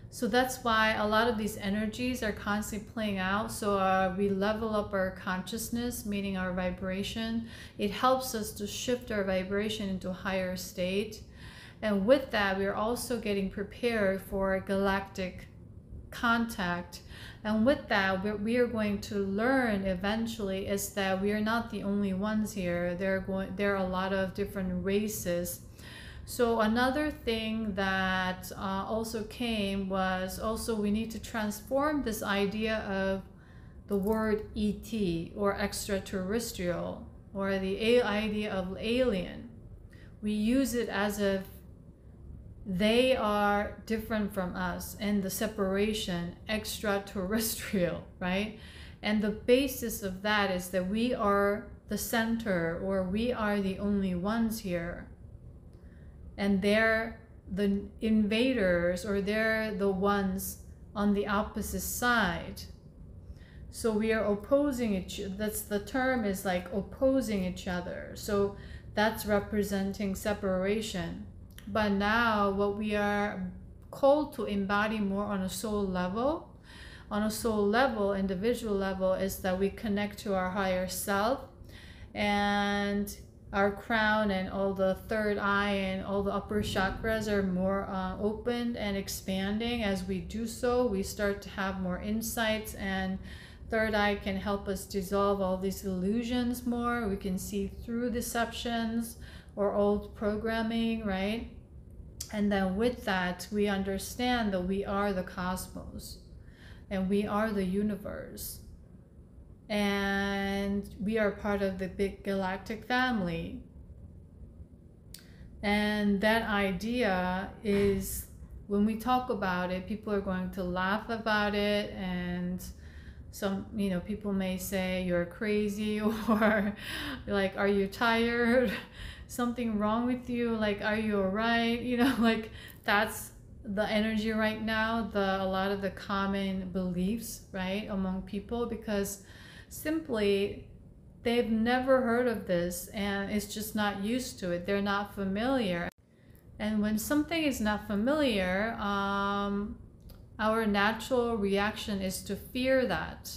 So that's why a lot of these energies are constantly playing out. So we level up our consciousness, meaning our vibration. It helps us to shift our vibration into a higher state. And with that, we're also getting prepared for galactic contact. And with that, what we are going to learn eventually is that we are not the only ones here. There are a lot of different races. So another thing that also came was also we need to transform this idea of the word ET, or extraterrestrial, or the idea of alien. We use it as if they are different from us, and the separation, extraterrestrial, right? And the basis of that is that we are the center, or we are the only ones here. And they're the invaders, or they're the ones on the opposite side. So we are opposing each other. That's the term, is like opposing each other. So that's representing separation. But now what we are called to embody more on a soul level, individual level, is that we connect to our higher self, and our crown and all the third eye and all the upper chakras are more opened and expanding. As we do so, we start to have more insights, and third eye can help us dissolve all these illusions more. We can see through deceptions or old programming, right? And then with that, we understand that we are the cosmos, and we are the universe. And we are part of the big galactic family. And that idea is, when we talk about it, people are going to laugh about it, and some, people may say you're crazy, or like, are you tired? Something wrong with you? Like, are you all right? Like, that's the energy right now, a lot of the common beliefs, right, among people, because simply they've never heard of this and it's just not used to it. They're not familiar. And when something is not familiar, our natural reaction is to fear that.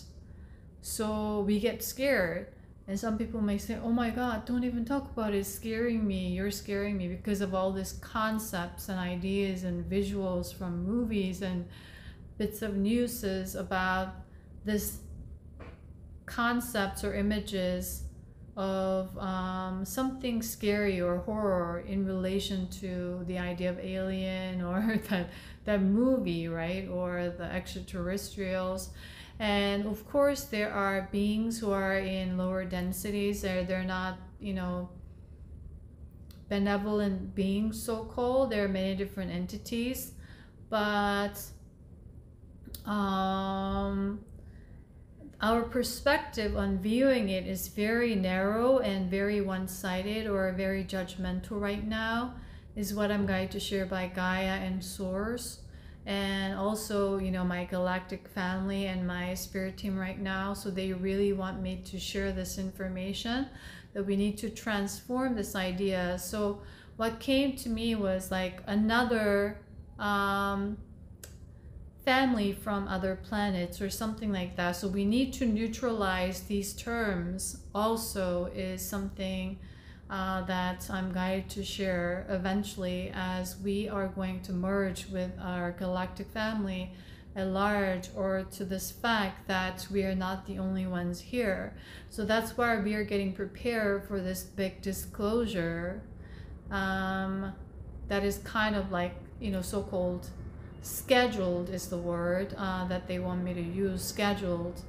So we get scared. And some people may say, oh my God, don't even talk about it. It's scaring me. You're scaring me, because of all these concepts and ideas and visuals from movies and bits of news about this concepts or images of something scary or horror in relation to the idea of alien or that movie, right? Or the extraterrestrials. And of course, there are beings who are in lower densities. They're not, you know, benevolent beings, so-called. There are many different entities, but our perspective on viewing it is very narrow and very one-sided or very judgmental right now, is what I'm going to share by Gaia and Source. And also, you know, my galactic family and my spirit team right now. So they really want me to share this information, that we need to transform this idea. So what came to me was like another family from other planets or something like that. So we need to neutralize these terms also, is something that I'm guided to share eventually, as we are going to merge with our galactic family at large, or to this fact that we are not the only ones here. So that's why we are getting prepared for this big disclosure that is kind of like, you know, so-called scheduled is the word that they want me to use, scheduled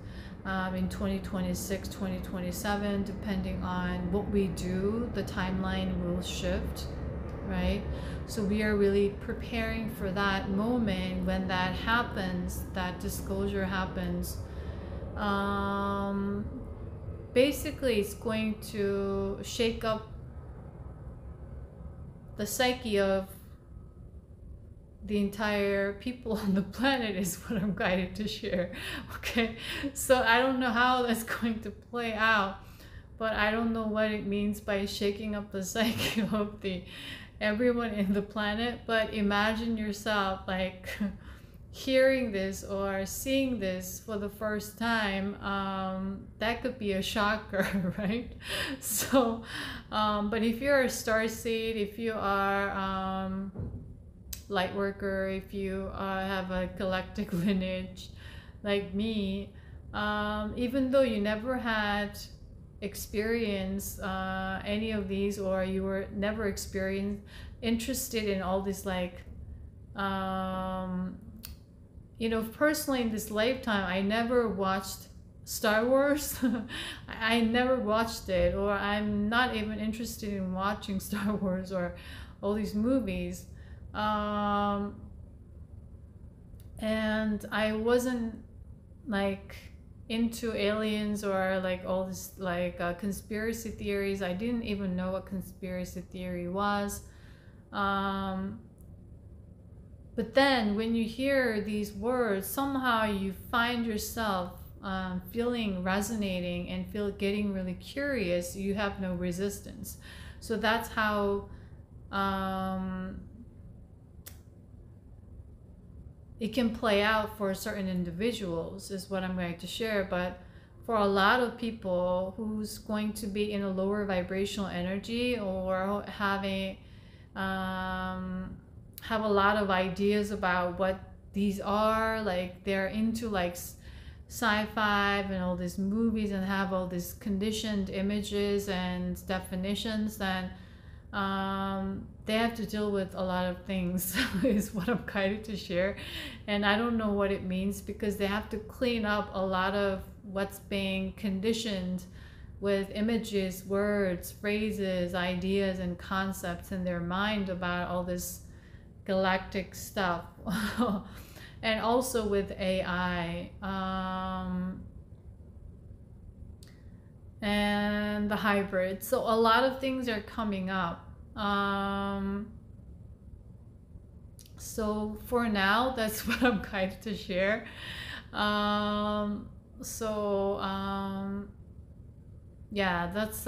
in 2026, 2027, depending on what we do, the timeline will shift, right? So we are really preparing for that moment when that happens, that disclosure happens. Basically, it's going to shake up the psyche of the entire people on the planet, is what I'm guided to share. Okay, so I don't know how that's going to play out, but I don't know what it means by shaking up the psyche of everyone in the planet. But imagine yourself like hearing this or seeing this for the first time. That could be a shocker, right? So but if you're a starseed, if you are light worker, if you have a galactic lineage like me, even though you never had experienced any of these, or you were never interested in all this, like you know, personally in this lifetime I never watched Star Wars. I never watched it, or I'm not even interested in watching Star Wars or all these movies. And I wasn't like into aliens or like all this like conspiracy theories. I didn't even know what conspiracy theory was. But then when you hear these words, somehow you find yourself feeling resonating and getting really curious. You have no resistance. So that's how it can play out for certain individuals, is what I'm going to share. But for a lot of people who's going to be in a lower vibrational energy, or have a lot of ideas about what these are, like they're into like sci-fi and all these movies and have all these conditioned images and definitions, then they have to deal with a lot of things, is what I'm guided to share. And I don't know what it means, because they have to clean up a lot of what's being conditioned with images, words, phrases, ideas, and concepts in their mind about all this galactic stuff. And also with AI and the hybrid. So a lot of things are coming up. So for now, that's what I'm guided to share. So yeah, that's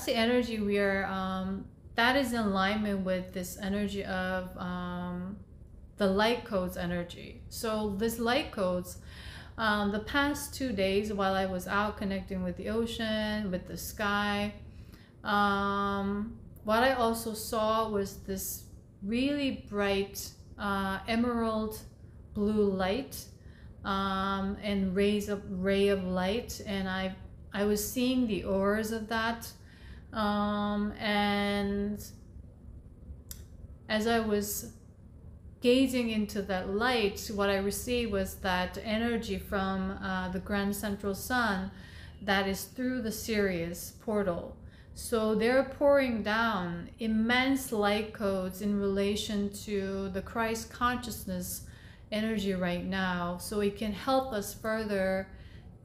the energy we are. That is in alignment with this energy of the light codes energy. So this light codes, the past 2 days while I was out connecting with the ocean, with the sky, what I also saw was this really bright emerald blue light, and ray of light, and I was seeing the auras of that, and as I was gazing into that light, what I received was that energy from the Grand Central Sun that is through the Sirius portal. So they're pouring down immense light codes in relation to the Christ consciousness energy right now, so it can help us further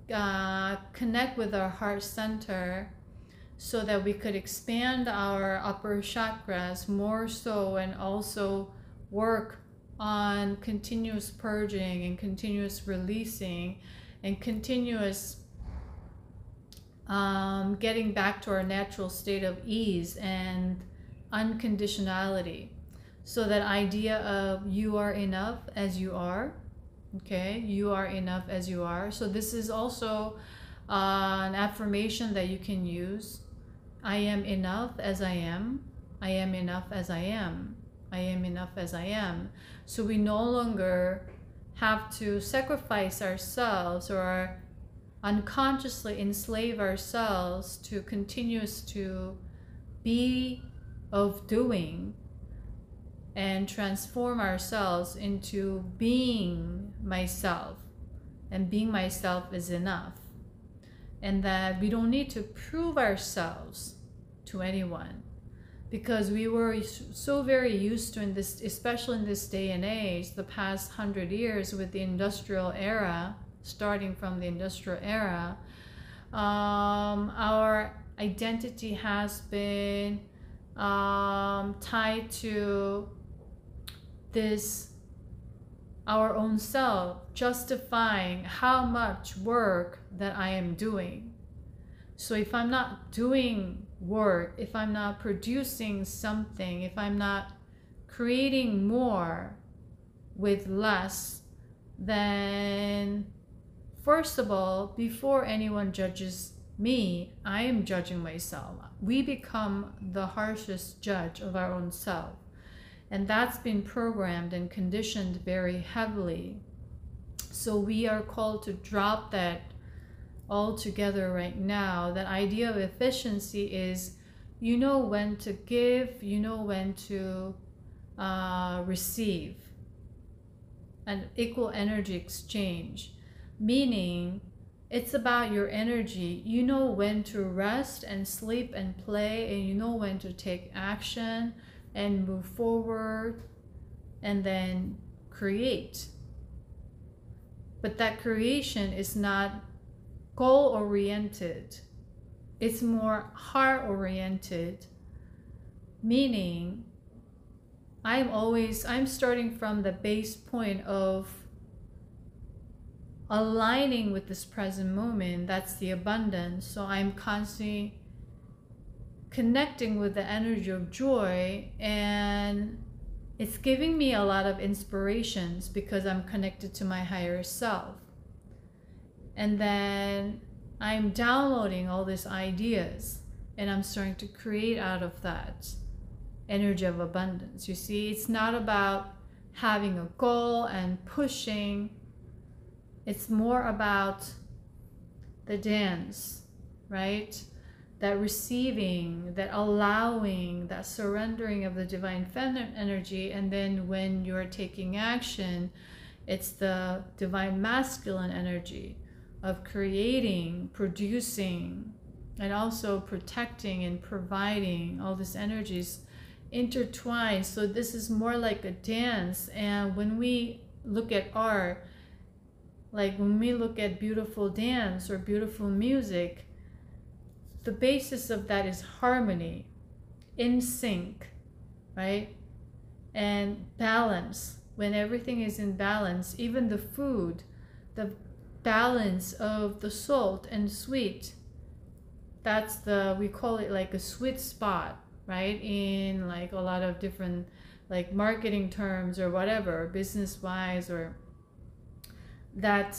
connect with our heart center, so that we could expand our upper chakras more so, and also work on continuous purging and continuous releasing and continuous getting back to our natural state of ease and unconditionality. So that idea of you are enough as you are, okay? You are enough as you are. So this is also an affirmation that you can use. I am enough as I am. I am enough as I am. I am enough as I am. So we no longer have to sacrifice ourselves or unconsciously enslave ourselves to continuous to be of doing, and transform ourselves into being myself. And being myself is enough. And that we don't need to prove ourselves to anyone, because we were so very used to, in this, especially in this day and age, the past 100 years with the industrial era, starting from the industrial era, our identity has been tied to this, our own self, justifying how much work that I am doing. So if I'm not doing work, if I'm not producing something, if I'm not creating more with less, then first of all, before anyone judges me, I am judging myself. We become the harshest judge of our own self. And that's been programmed and conditioned very heavily. So we are called to drop that altogether right now. That idea of efficiency is, you know when to give, you know when to receive. An equal energy exchange. Meaning, it's about your energy. You know when to rest and sleep and play, and you know when to take action and move forward and then create. But that creation is not goal-oriented. It's more heart-oriented, meaning I'm starting from the base point of aligning with this present moment. That's the abundance. So I'm constantly connecting with the energy of joy, and it's giving me a lot of inspirations because I'm connected to my higher self. And then I'm downloading all these ideas, and I'm starting to create out of that energy of abundance. You see, it's not about having a goal and pushing. It's more about the dance, right? That receiving, that allowing, that surrendering of the divine feminine energy. And then when you're taking action, it's the divine masculine energy of creating, producing, and also protecting and providing. All these energies intertwined. So this is more like a dance. And when we look at art, like when we look at beautiful dance or beautiful music, the basis of that is harmony, in sync, right? and balance. When everything is in balance, even the food, the balance of the salt and sweet, that's we call it like a sweet spot, right? In like a lot of different like marketing terms or whatever, business wise, or that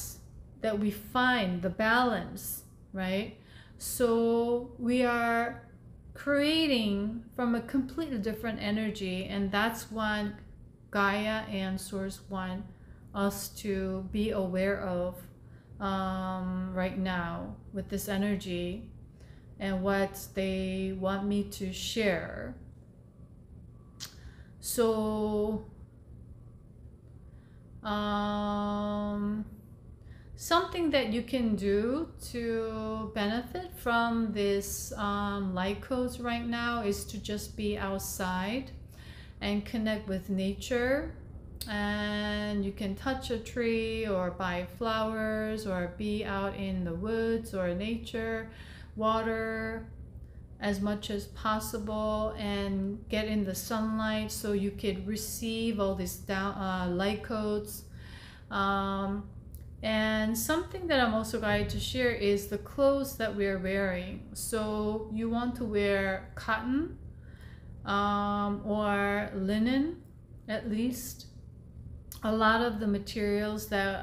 we find the balance, right? So we are creating from a completely different energy, and that's what Gaia and Source want us to be aware of right now with this energy, and what they want me to share. So something that you can do to benefit from this light codes right now is to just be outside and connect with nature. And you can touch a tree or buy flowers or be out in the woods or nature, water as much as possible, and get in the sunlight so you could receive all these light codes. And something that I'm also going to share is the clothes that we're wearing. So you want to wear cotton or linen, at least. A lot of the materials that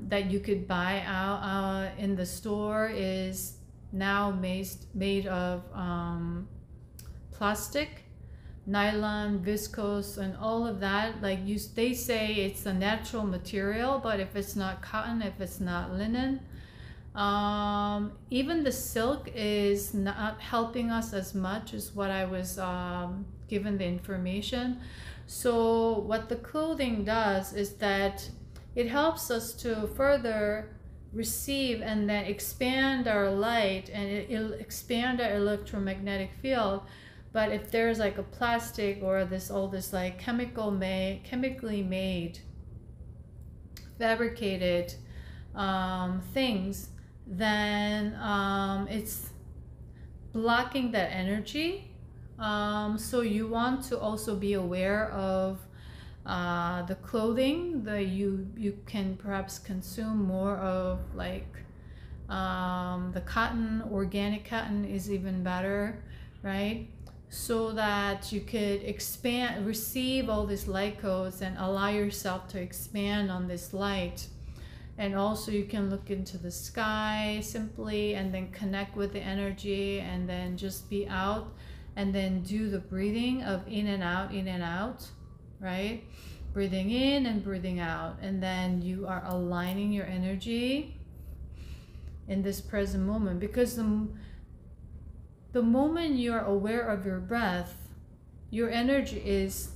that you could buy out in the store is now made of plastic, nylon, viscose, and all of that. Like they say it's a natural material, but if it's not cotton, if it's not linen, even the silk is not helping us as much as what I was given the information. So what the clothing does is that it helps us to further receive and then expand our light, and it'll expand our electromagnetic field. But if there's like a plastic or all this like chemically made, fabricated things, then it's blocking that energy. So you want to also be aware of the clothing that you can perhaps consume more of, like the cotton. Organic cotton is even better, right? So that you could receive all these light codes and allow yourself to expand on this light. And also you can look into the sky simply and then connect with the energy, and then just be out and then do the breathing of in and out, right? Breathing in and breathing out, and then you are aligning your energy in this present moment. Because the moment you are aware of your breath, your energy is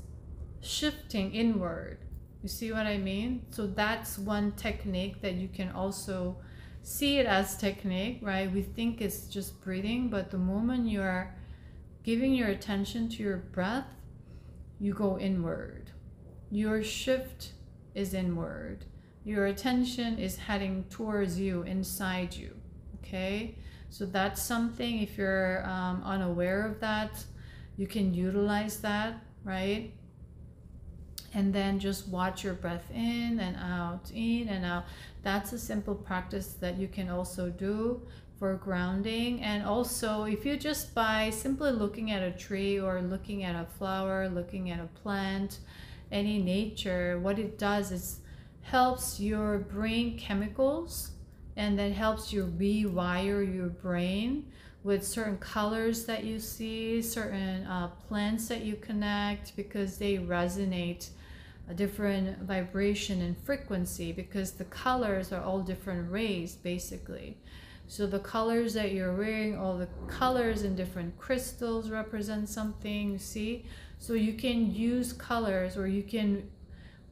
shifting inward. You see what I mean? So that's one technique that you can also see it as technique, right? We think it's just breathing, but the moment you are giving your attention to your breath, you go inward. Your shift is inward. Your attention is heading towards you, inside you, okay? So that's something, if you're unaware of that, you can utilize that, right? And then just watch your breath in and out, in and out. That's a simple practice that you can also do for grounding. And also, if you just by simply looking at a tree or looking at a flower, looking at a plant, any nature, what it does is helps your brain chemicals, and then helps you rewire your brain with certain colors that you see, certain plants that you connect, because they resonate a different vibration and frequency, because the colors are all different rays basically. So the colors that you're wearing, all the colors in different crystals represent something, you see? So you can use colors, or you can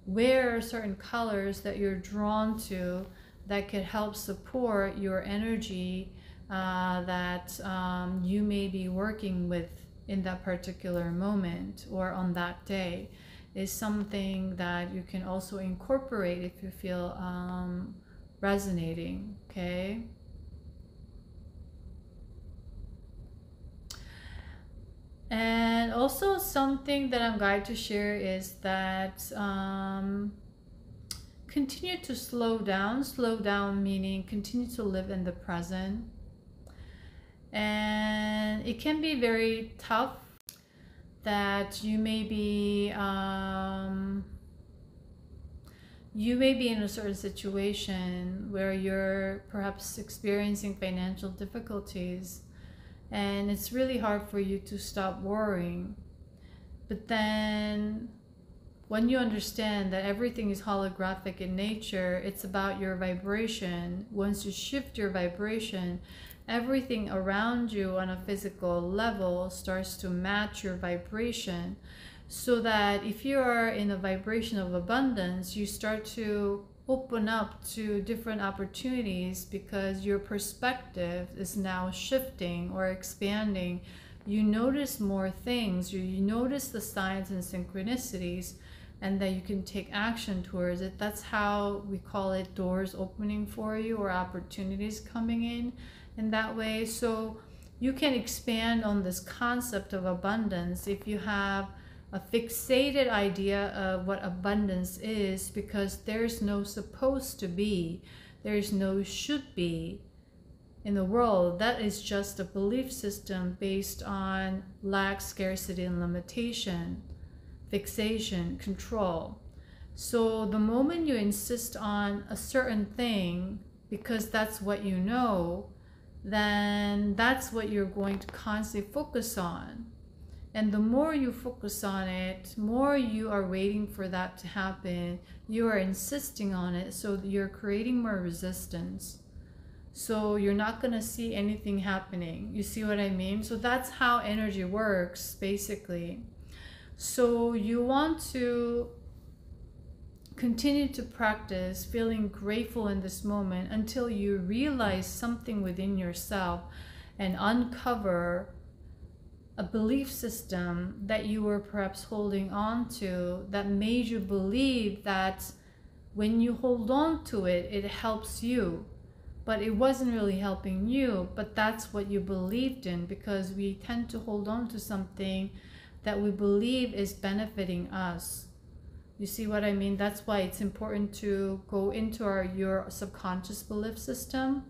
wear certain colors that you're drawn to, that could help support your energy that you may be working with in that particular moment or on that day, is something that you can also incorporate if you feel resonating, okay? And also something that I'm going to share is that continue to slow down meaning continue to live in the present. And it can be very tough that you may be in a certain situation where you're perhaps experiencing financial difficulties, and it's really hard for you to stop worrying. But then when you understand that everything is holographic in nature, it's about your vibration. Once you shift your vibration, everything around you on a physical level starts to match your vibration, so that if you are in a vibration of abundance, you start to open up to different opportunities because your perspective is now shifting or expanding. You notice more things, you notice the signs and synchronicities, and that you can take action towards it. That's how we call it doors opening for you, or opportunities coming in that way. So you can expand on this concept of abundance if you have a fixated idea of what abundance is, because there's no supposed to be, there's no should be in the world. That is just a belief system based on lack, scarcity, and limitation, fixation, control. So the moment you insist on a certain thing because that's what you know, then that's what you're going to constantly focus on. And the more you focus on it, more you are waiting for that to happen. You are insisting on it, so you're creating more resistance. So you're not going to see anything happening. You see what I mean? So that's how energy works, basically. So you want to continue to practice feeling grateful in this moment until you realize something within yourself and uncover a belief system that you were perhaps holding on to that made you believe that when you hold on to it, it helps you. But it wasn't really helping you, but that's what you believed in, because we tend to hold on to something that we believe is benefiting us. You see what I mean? That's why it's important to go into your subconscious belief system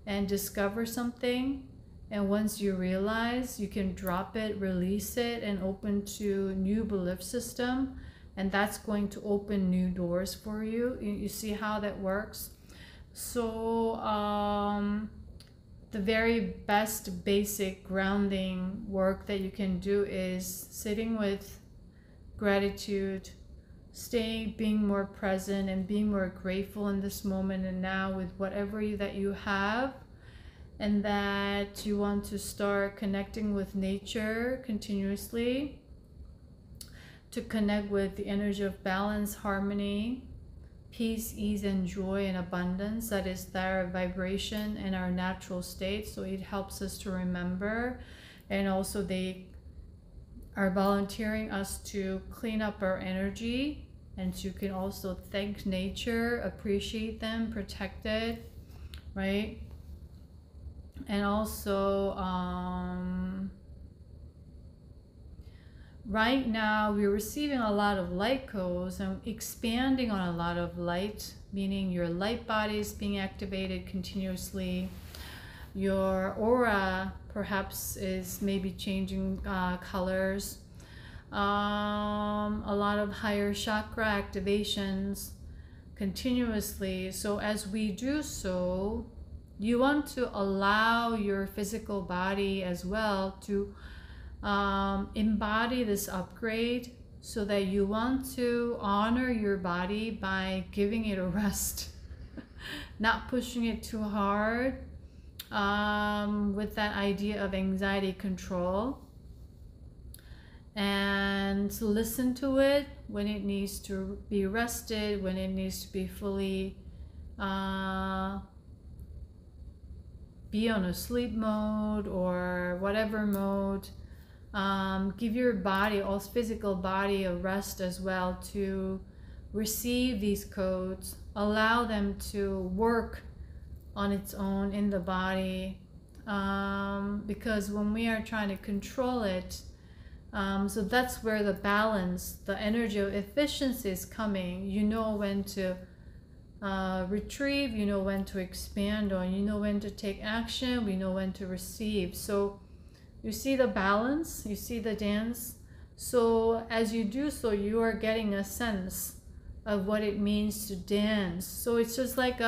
and discover something. And once you realize, you can drop it, release it, and open to new belief system. And that's going to open new doors for you. You see how that works? So the very best basic grounding work that you can do is sitting with gratitude, being more present and being more grateful in this moment and now with whatever that you have. And that you want to start connecting with nature continuously, to connect with the energy of balance, harmony, peace, ease, and joy, and abundance. That is their vibration and our natural state. So it helps us to remember. And also they are volunteering us to clean up our energy, and you can also thank nature, appreciate them, protect it, right? And also right now we're receiving a lot of light codes and expanding on a lot of light, meaning your light body is being activated continuously. Your aura perhaps is maybe changing colors. A lot of higher chakra activations continuously. So as we do so, you want to allow your physical body as well to embody this upgrade, so that you want to honor your body by giving it a rest, not pushing it too hard, with that idea of anxiety control, and listen to it when it needs to be rested, when it needs to be fully be on a sleep mode or whatever mode. Give your body, all physical body, a rest as well to receive these codes. Allow them to work on its own in the body, because when we are trying to control it, So that's where the balance, the energy of efficiency is coming. You know when to retrieve, you know when to expand on, you know when to take action, we know when to receive. So you see the balance, you see the dance. So as you do so, you are getting a sense of what it means to dance. So it's just like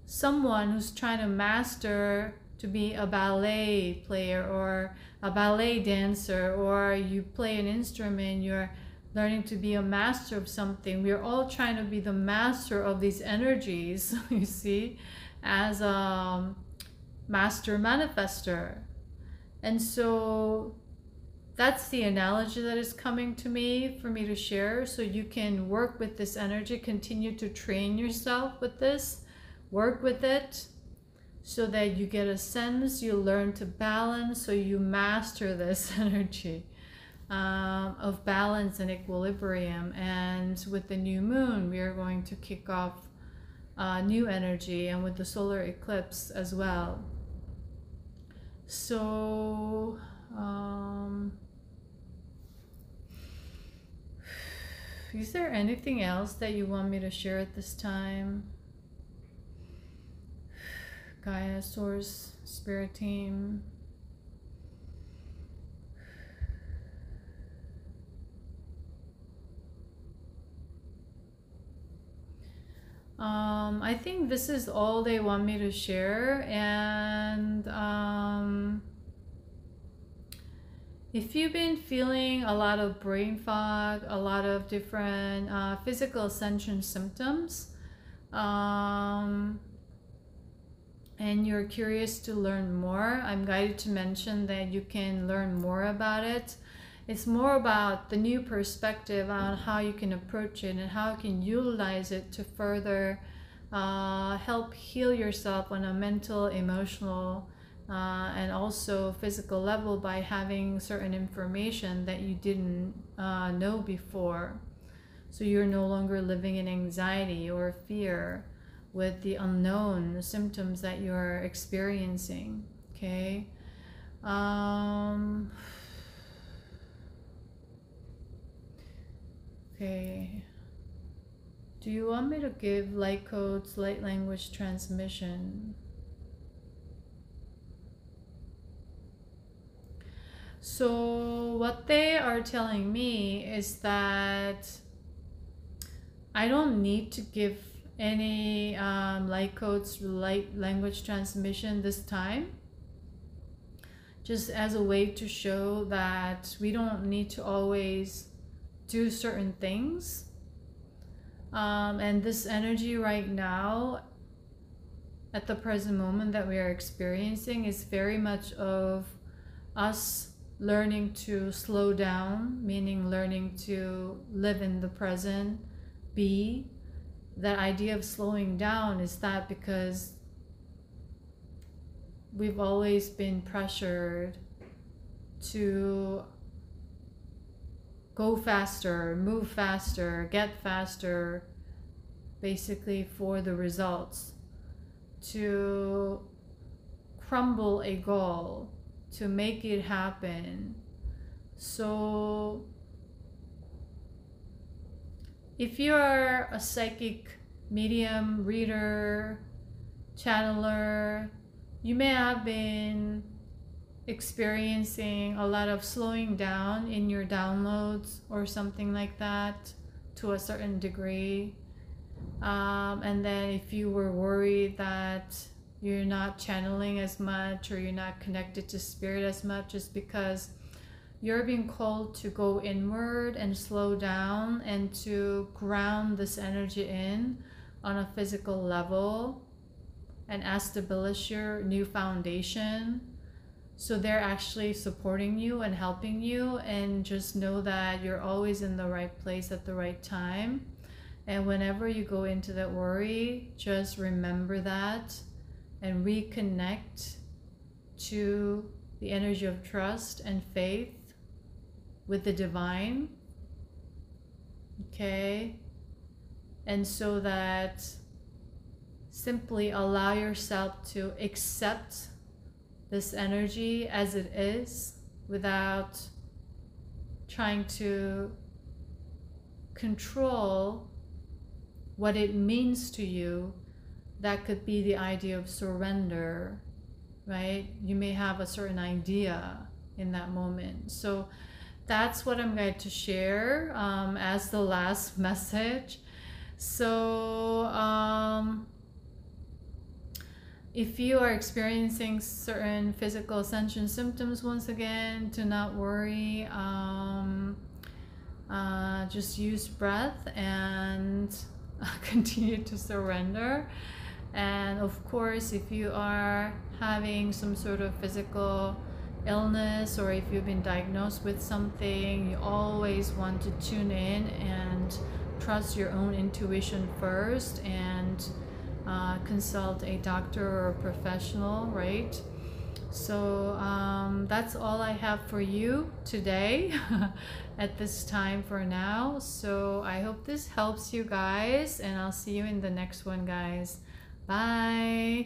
someone who's trying to master to be a ballet player or a ballet dancer, or you play an instrument, you're learning to be a master of something. We're all trying to be the master of these energies, you see, as a master manifester. And so that's the analogy that is coming to me for me to share. So you can work with this energy, continue to train yourself with this, work with it, so that you get a sense, you learn to balance, so you master this energy of balance and equilibrium. And with the new moon, we are going to kick off new energy, and with the solar eclipse as well. So is there anything else that you want me to share at this time? Gaia, Source, Spirit Team. I think this is all they want me to share. And if you've been feeling a lot of brain fog, a lot of different physical ascension symptoms, and you're curious to learn more, I'm guided to mention that you can learn more about it. It's more about the new perspective on how you can approach it and how you can utilize it to further help heal yourself on a mental, emotional, and also physical level by having certain information that you didn't know before. So you're no longer living in anxiety or fear with the unknown symptoms that you're experiencing. Okay. Okay. Do you want me to give light codes, light language transmission? So what they are telling me is that I don't need to give any light codes, light language transmission this time, just as a way to show that we don't need to always do certain things. And this energy right now, at the present moment that we are experiencing, is very much of us learning to slow down, meaning learning to live in the present, be. That idea of slowing down is that because we've always been pressured to go faster, move faster, get faster, basically for the results, to crumble a goal, to make it happen. So if you are a psychic medium, reader, channeler, you may have been experiencing a lot of slowing down in your downloads or something like that to a certain degree. And then if you were worried that you're not channeling as much or you're not connected to spirit as much, it's because you're being called to go inward and slow down and to ground this energy in on a physical level and establish your new foundation. So they're actually supporting you and helping you, and just know that you're always in the right place at the right time. And whenever you go into that worry, just remember that and reconnect to the energy of trust and faith with the divine. Okay? And so that simply allow yourself to accept this energy as it is, without trying to control what it means to you. That could be the idea of surrender, right? You may have a certain idea in that moment. So that's what I'm going to share as the last message. So if you are experiencing certain physical ascension symptoms, once again, do not worry. Just use breath and continue to surrender. And of course, if you are having some sort of physical illness, or if you've been diagnosed with something, you always want to tune in and trust your own intuition first, and consult a doctor or a professional, right? So that's all I have for you today at this time for now. So I hope this helps you guys, and I'll see you in the next one, guys. Bye.